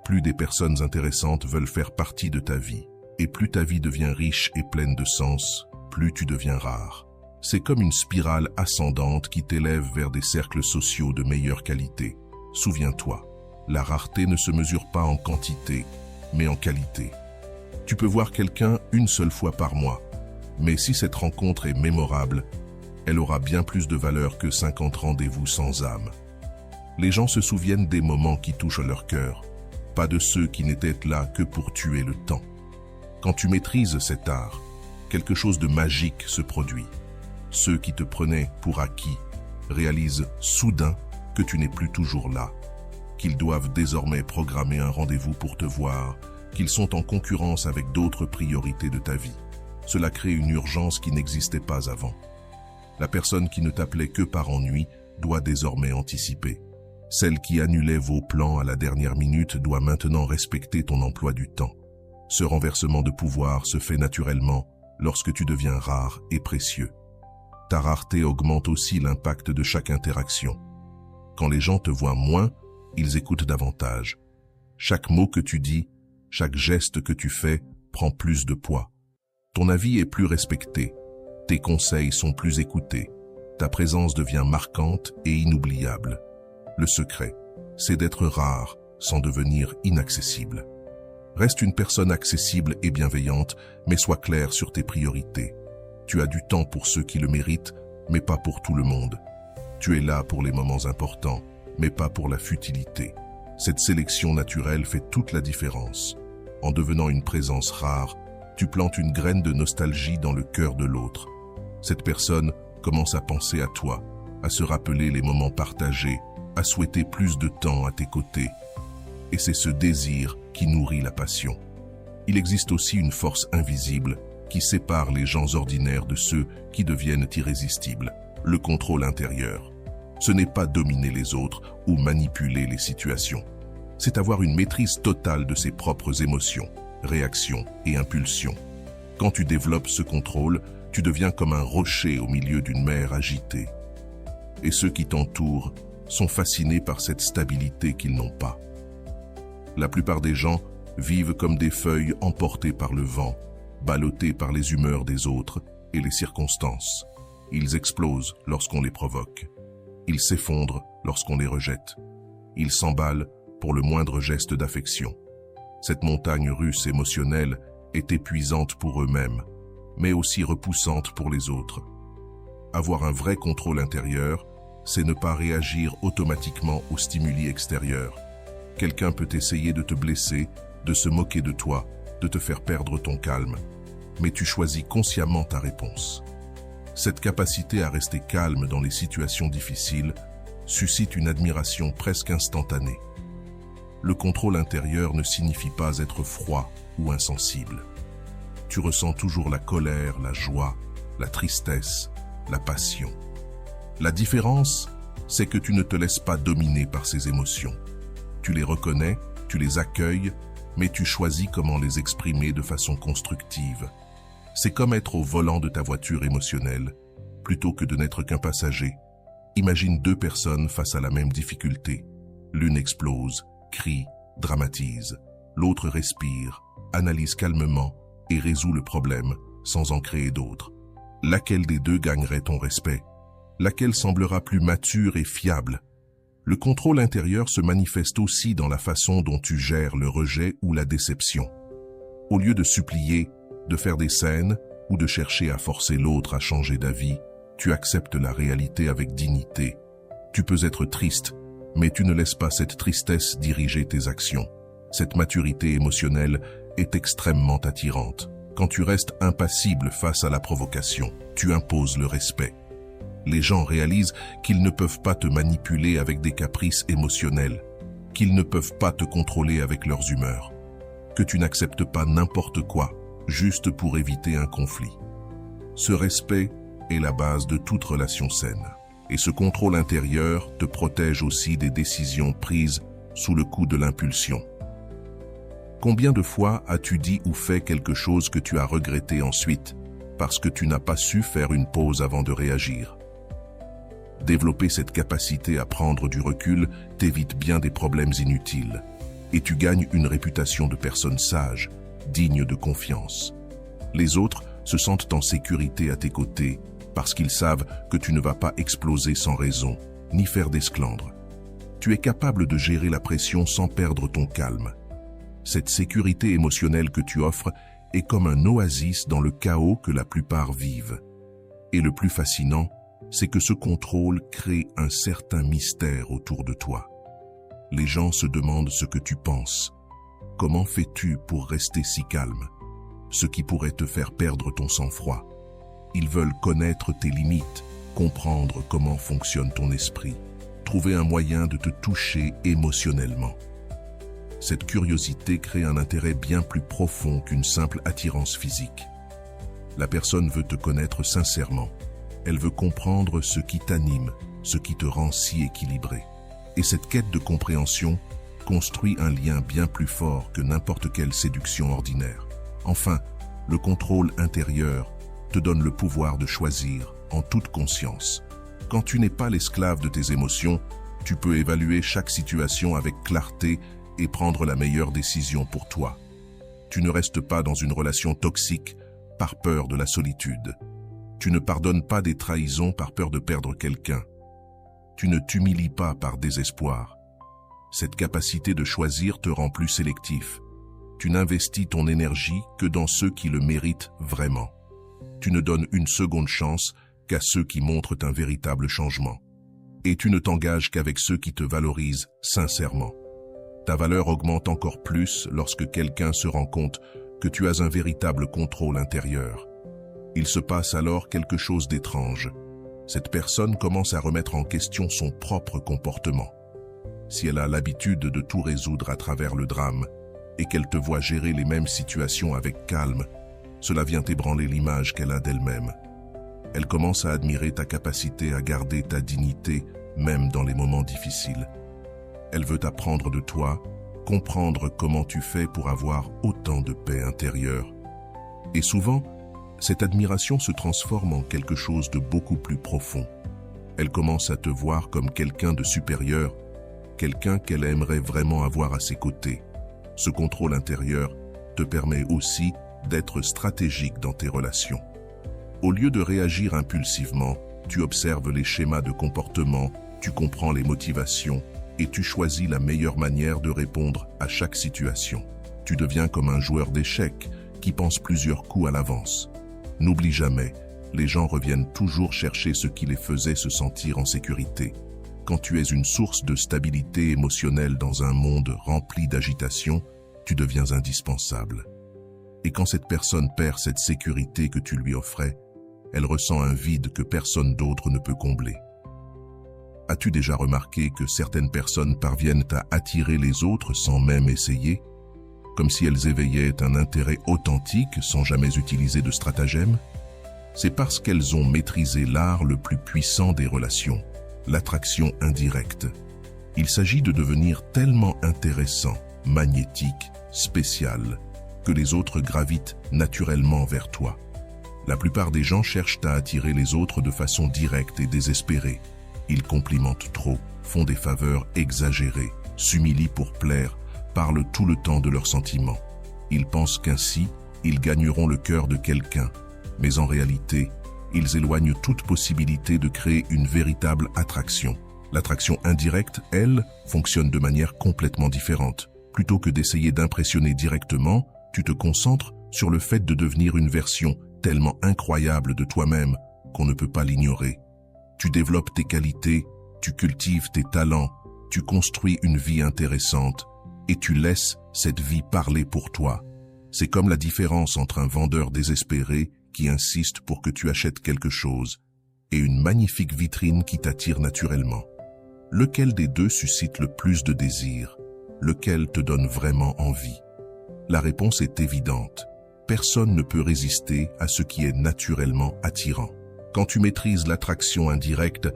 plus des personnes intéressantes veulent faire partie de ta vie. Et plus ta vie devient riche et pleine de sens, plus tu deviens rare. C'est comme une spirale ascendante qui t'élève vers des cercles sociaux de meilleure qualité. Souviens-toi, la rareté ne se mesure pas en quantité, mais en qualité. Tu peux voir quelqu'un une seule fois par mois, mais si cette rencontre est mémorable, elle aura bien plus de valeur que 50 rendez-vous sans âme. Les gens se souviennent des moments qui touchent leur cœur, pas de ceux qui n'étaient là que pour tuer le temps. Quand tu maîtrises cet art, quelque chose de magique se produit. Ceux qui te prenaient pour acquis réalisent soudain que tu n'es plus toujours là, qu'ils doivent désormais programmer un rendez-vous pour te voir, qu'ils sont en concurrence avec d'autres priorités de ta vie. Cela crée une urgence qui n'existait pas avant. La personne qui ne t'appelait que par ennui doit désormais anticiper. Celle qui annulait vos plans à la dernière minute doit maintenant respecter ton emploi du temps. Ce renversement de pouvoir se fait naturellement lorsque tu deviens rare et précieux. Ta rareté augmente aussi l'impact de chaque interaction. Quand les gens te voient moins, ils écoutent davantage. Chaque mot que tu dis, chaque geste que tu fais prend plus de poids. Ton avis est plus respecté, tes conseils sont plus écoutés, ta présence devient marquante et inoubliable. Le secret, c'est d'être rare sans devenir inaccessible. Reste une personne accessible et bienveillante, mais sois clair sur tes priorités. Tu as du temps pour ceux qui le méritent, mais pas pour tout le monde. Tu es là pour les moments importants, mais pas pour la futilité. Cette sélection naturelle fait toute la différence. En devenant une présence rare, tu plantes une graine de nostalgie dans le cœur de l'autre. Cette personne commence à penser à toi, à se rappeler les moments partagés, à souhaiter plus de temps à tes côtés. Et c'est ce désir qui nourrit la passion. Il existe aussi une force invisible qui sépare les gens ordinaires de ceux qui deviennent irrésistibles, le contrôle intérieur. Ce n'est pas dominer les autres ou manipuler les situations. C'est avoir une maîtrise totale de ses propres émotions, réactions et impulsions. Quand tu développes ce contrôle, tu deviens comme un rocher au milieu d'une mer agitée. Et ceux qui t'entourent sont fascinés par cette stabilité qu'ils n'ont pas. La plupart des gens vivent comme des feuilles emportées par le vent, ballottées par les humeurs des autres et les circonstances. Ils explosent lorsqu'on les provoque. Ils s'effondrent lorsqu'on les rejette. Ils s'emballent pour le moindre geste d'affection. Cette montagne russe émotionnelle est épuisante pour eux-mêmes, mais aussi repoussante pour les autres. Avoir un vrai contrôle intérieur, c'est ne pas réagir automatiquement aux stimuli extérieurs. Quelqu'un peut essayer de te blesser, de se moquer de toi, de te faire perdre ton calme, mais tu choisis consciemment ta réponse. Cette capacité à rester calme dans les situations difficiles suscite une admiration presque instantanée. Le contrôle intérieur ne signifie pas être froid ou insensible. tu ressens toujours la colère, la joie, la tristesse, la passion. La différence, c'est que tu ne te laisses pas dominer par ces émotions. Tu les reconnais, tu les accueilles, mais tu choisis comment les exprimer de façon constructive. C'est comme être au volant de ta voiture émotionnelle, plutôt que de n'être qu'un passager. Imagine deux personnes face à la même difficulté. L'une explose, crie, dramatise. L'autre respire, analyse calmement et résout le problème sans en créer d'autres. Laquelle des deux gagnerait ton respect? Laquelle semblera plus mature et fiable? Le contrôle intérieur se manifeste aussi dans la façon dont tu gères le rejet ou la déception. Au lieu de supplier, de faire des scènes ou de chercher à forcer l'autre à changer d'avis, tu acceptes la réalité avec dignité. Tu peux être triste, mais tu ne laisses pas cette tristesse diriger tes actions. Cette maturité émotionnelle est extrêmement attirante. Quand tu restes impassible face à la provocation, tu imposes le respect. Les gens réalisent qu'ils ne peuvent pas te manipuler avec des caprices émotionnels, qu'ils ne peuvent pas te contrôler avec leurs humeurs, que tu n'acceptes pas n'importe quoi, juste pour éviter un conflit. Ce respect est la base de toute relation saine. Et ce contrôle intérieur te protège aussi des décisions prises sous le coup de l'impulsion. Combien de fois as-tu dit ou fait quelque chose que tu as regretté ensuite parce que tu n'as pas su faire une pause avant de réagir? Développer cette capacité à prendre du recul t'évite bien des problèmes inutiles et tu gagnes une réputation de personne sage, digne de confiance. Les autres se sentent en sécurité à tes côtés parce qu'ils savent que tu ne vas pas exploser sans raison, ni faire d'esclandre. Tu es capable de gérer la pression sans perdre ton calme. Cette sécurité émotionnelle que tu offres est comme un oasis dans le chaos que la plupart vivent. Et le plus fascinant, c'est que ce contrôle crée un certain mystère autour de toi. Les gens se demandent ce que tu penses. Comment fais-tu pour rester si calme? Ce qui pourrait te faire perdre ton sang-froid. Ils veulent connaître tes limites, comprendre comment fonctionne ton esprit, trouver un moyen de te toucher émotionnellement. Cette curiosité crée un intérêt bien plus profond qu'une simple attirance physique. La personne veut te connaître sincèrement. Elle veut comprendre ce qui t'anime, ce qui te rend si équilibré. Et cette quête de compréhension construit un lien bien plus fort que n'importe quelle séduction ordinaire. Enfin, le contrôle intérieur te donne le pouvoir de choisir en toute conscience. Quand tu n'es pas l'esclave de tes émotions, tu peux évaluer chaque situation avec clarté et prendre la meilleure décision pour toi. Tu ne restes pas dans une relation toxique par peur de la solitude. Tu ne pardonnes pas des trahisons par peur de perdre quelqu'un. Tu ne t'humilies pas par désespoir. Cette capacité de choisir te rend plus sélectif. Tu n'investis ton énergie que dans ceux qui le méritent vraiment. Tu ne donnes une seconde chance qu'à ceux qui montrent un véritable changement. Et tu ne t'engages qu'avec ceux qui te valorisent sincèrement. Ta valeur augmente encore plus lorsque quelqu'un se rend compte que tu as un véritable contrôle intérieur. Il se passe alors quelque chose d'étrange. Cette personne commence à remettre en question son propre comportement. Si elle a l'habitude de tout résoudre à travers le drame et qu'elle te voit gérer les mêmes situations avec calme, cela vient ébranler l'image qu'elle a d'elle-même. Elle commence à admirer ta capacité à garder ta dignité, même dans les moments difficiles. Elle veut apprendre de toi, comprendre comment tu fais pour avoir autant de paix intérieure. Et souvent, cette admiration se transforme en quelque chose de beaucoup plus profond. Elle commence à te voir comme quelqu'un de supérieur, quelqu'un qu'elle aimerait vraiment avoir à ses côtés. Ce contrôle intérieur te permet aussi d'être stratégique dans tes relations. Au lieu de réagir impulsivement, tu observes les schémas de comportement, tu comprends les motivations et tu choisis la meilleure manière de répondre à chaque situation. Tu deviens comme un joueur d'échecs qui pense plusieurs coups à l'avance. N'oublie jamais, les gens reviennent toujours chercher ce qui les faisait se sentir en sécurité. Quand tu es une source de stabilité émotionnelle dans un monde rempli d'agitation, tu deviens indispensable. Et quand cette personne perd cette sécurité que tu lui offrais, elle ressent un vide que personne d'autre ne peut combler. As-tu déjà remarqué que certaines personnes parviennent à attirer les autres sans même essayer? comme si elles éveillaient un intérêt authentique sans jamais utiliser de stratagème? C'est parce qu'elles ont maîtrisé l'art le plus puissant des relations, l'attraction indirecte. Il s'agit de devenir tellement intéressant, magnétique, spécial, que les autres gravitent naturellement vers toi. La plupart des gens cherchent à attirer les autres de façon directe et désespérée. Ils complimentent trop, font des faveurs exagérées, s'humilient pour plaire, parlent tout le temps de leurs sentiments. Ils pensent qu'ainsi, ils gagneront le cœur de quelqu'un, mais en réalité, ils éloignent toute possibilité de créer une véritable attraction. L'attraction indirecte, elle, fonctionne de manière complètement différente. Plutôt que d'essayer d'impressionner directement, tu te concentres sur le fait de devenir une version tellement incroyable de toi-même qu'on ne peut pas l'ignorer. Tu développes tes qualités, tu cultives tes talents, tu construis une vie intéressante et tu laisses cette vie parler pour toi. C'est comme la différence entre un vendeur désespéré qui insiste pour que tu achètes quelque chose et une magnifique vitrine qui t'attire naturellement. Lequel des deux suscite le plus de désir? Lequel te donne vraiment envie? La réponse est évidente. Personne ne peut résister à ce qui est naturellement attirant. Quand tu maîtrises l'attraction indirecte,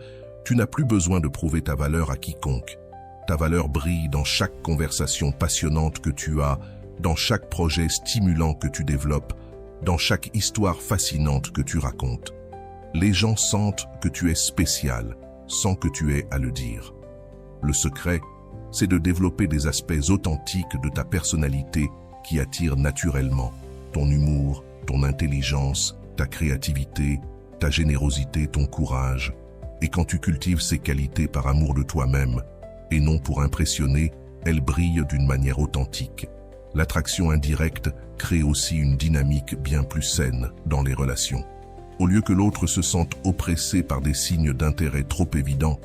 tu n'as plus besoin de prouver ta valeur à quiconque. Ta valeur brille dans chaque conversation passionnante que tu as, dans chaque projet stimulant que tu développes, dans chaque histoire fascinante que tu racontes. Les gens sentent que tu es spécial, sans que tu aies à le dire. Le secret, c'est de développer des aspects authentiques de ta personnalité qui attirent naturellement. Ton humour, ton intelligence, ta créativité, ta générosité, ton courage. Et quand tu cultives ces qualités par amour de toi-même, et non pour impressionner, elles brillent d'une manière authentique. L'attraction indirecte crée aussi une dynamique bien plus saine dans les relations. Au lieu que l'autre se sente oppressé par des signes d'intérêt trop évidents,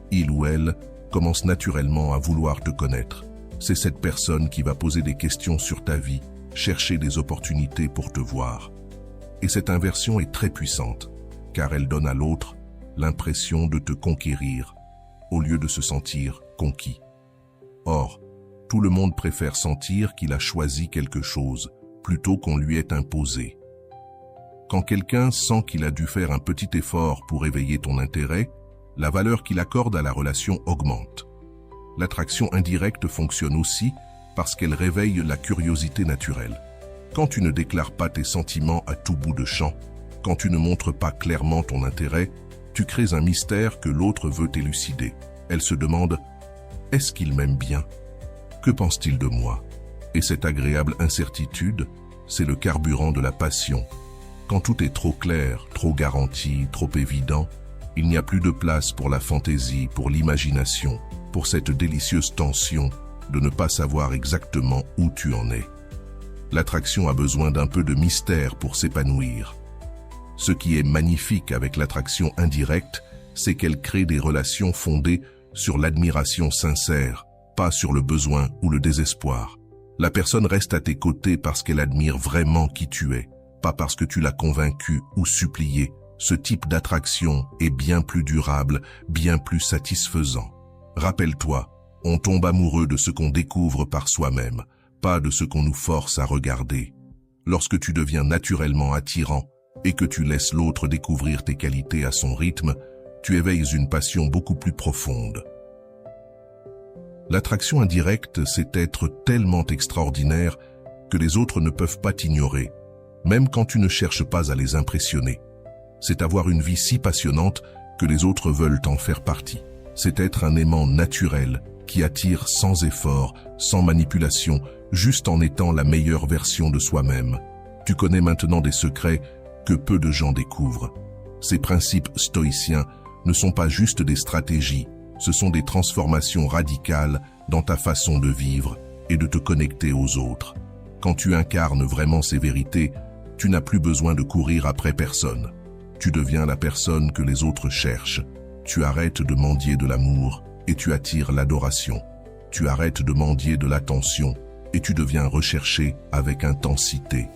il ou elle commence naturellement à vouloir te connaître. C'est cette personne qui va poser des questions sur ta vie, chercher des opportunités pour te voir. Et cette inversion est très puissante, car elle donne à l'autre l'impression de te conquérir, au lieu de se sentir conquis. Or, tout le monde préfère sentir qu'il a choisi quelque chose, plutôt qu'on lui ait imposé. Quand quelqu'un sent qu'il a dû faire un petit effort pour éveiller ton intérêt, la valeur qu'il accorde à la relation augmente. L'attraction indirecte fonctionne aussi parce qu'elle réveille la curiosité naturelle. Quand tu ne déclares pas tes sentiments à tout bout de champ, quand tu ne montres pas clairement ton intérêt, tu crées un mystère que l'autre veut élucider. Elle se demande « Est-ce qu'il m'aime bien? Que pense-t-il de moi ?» Et cette agréable incertitude, c'est le carburant de la passion. Quand tout est trop clair, trop garanti, trop évident, il n'y a plus de place pour la fantaisie, pour l'imagination, pour cette délicieuse tension de ne pas savoir exactement où tu en es. L'attraction a besoin d'un peu de mystère pour s'épanouir. Ce qui est magnifique avec l'attraction indirecte, c'est qu'elle crée des relations fondées sur l'admiration sincère, pas sur le besoin ou le désespoir. La personne reste à tes côtés parce qu'elle admire vraiment qui tu es, pas parce que tu l'as convaincu ou supplié. Ce type d'attraction est bien plus durable, bien plus satisfaisant. Rappelle-toi, on tombe amoureux de ce qu'on découvre par soi-même, pas de ce qu'on nous force à regarder. Lorsque tu deviens naturellement attirant et que tu laisses l'autre découvrir tes qualités à son rythme, tu éveilles une passion beaucoup plus profonde. L'attraction indirecte, c'est être tellement extraordinaire que les autres ne peuvent pas t'ignorer, même quand tu ne cherches pas à les impressionner. C'est avoir une vie si passionnante que les autres veulent en faire partie. C'est être un aimant naturel qui attire sans effort, sans manipulation, juste en étant la meilleure version de soi-même. Tu connais maintenant des secrets que peu de gens découvrent. Ces principes stoïciens ne sont pas juste des stratégies, ce sont des transformations radicales dans ta façon de vivre et de te connecter aux autres. Quand tu incarnes vraiment ces vérités, tu n'as plus besoin de courir après personne. Tu deviens la personne que les autres cherchent. Tu arrêtes de mendier de l'amour et tu attires l'adoration. Tu arrêtes de mendier de l'attention et tu deviens recherché avec intensité.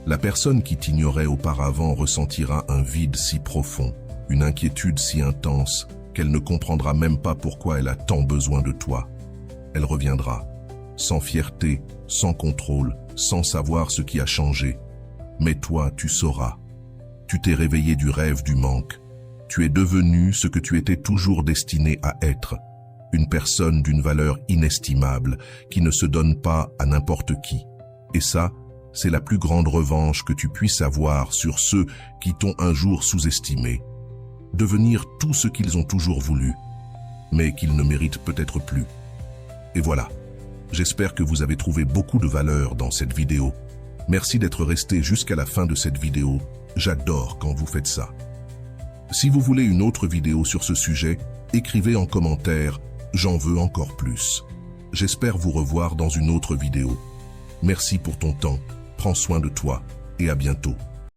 La personne qui t'ignorait auparavant ressentira un vide si profond, une inquiétude si intense qu'elle ne comprendra même pas pourquoi elle a tant besoin de toi. Elle reviendra. sans fierté, sans contrôle, sans savoir ce qui a changé. Mais toi, tu sauras. Tu t'es réveillé du rêve du manque. Tu es devenu ce que tu étais toujours destiné à être. Une personne d'une valeur inestimable, qui ne se donne pas à n'importe qui. Et ça, c'est la plus grande revanche que tu puisses avoir sur ceux qui t'ont un jour sous-estimé. Devenir tout ce qu'ils ont toujours voulu, mais qu'ils ne méritent peut-être plus. Et voilà, j'espère que vous avez trouvé beaucoup de valeur dans cette vidéo. Merci d'être resté jusqu'à la fin de cette vidéo, j'adore quand vous faites ça. Si vous voulez une autre vidéo sur ce sujet, écrivez en commentaire « J'en veux encore plus ». J'espère vous revoir dans une autre vidéo. Merci pour ton temps, prends soin de toi et à bientôt.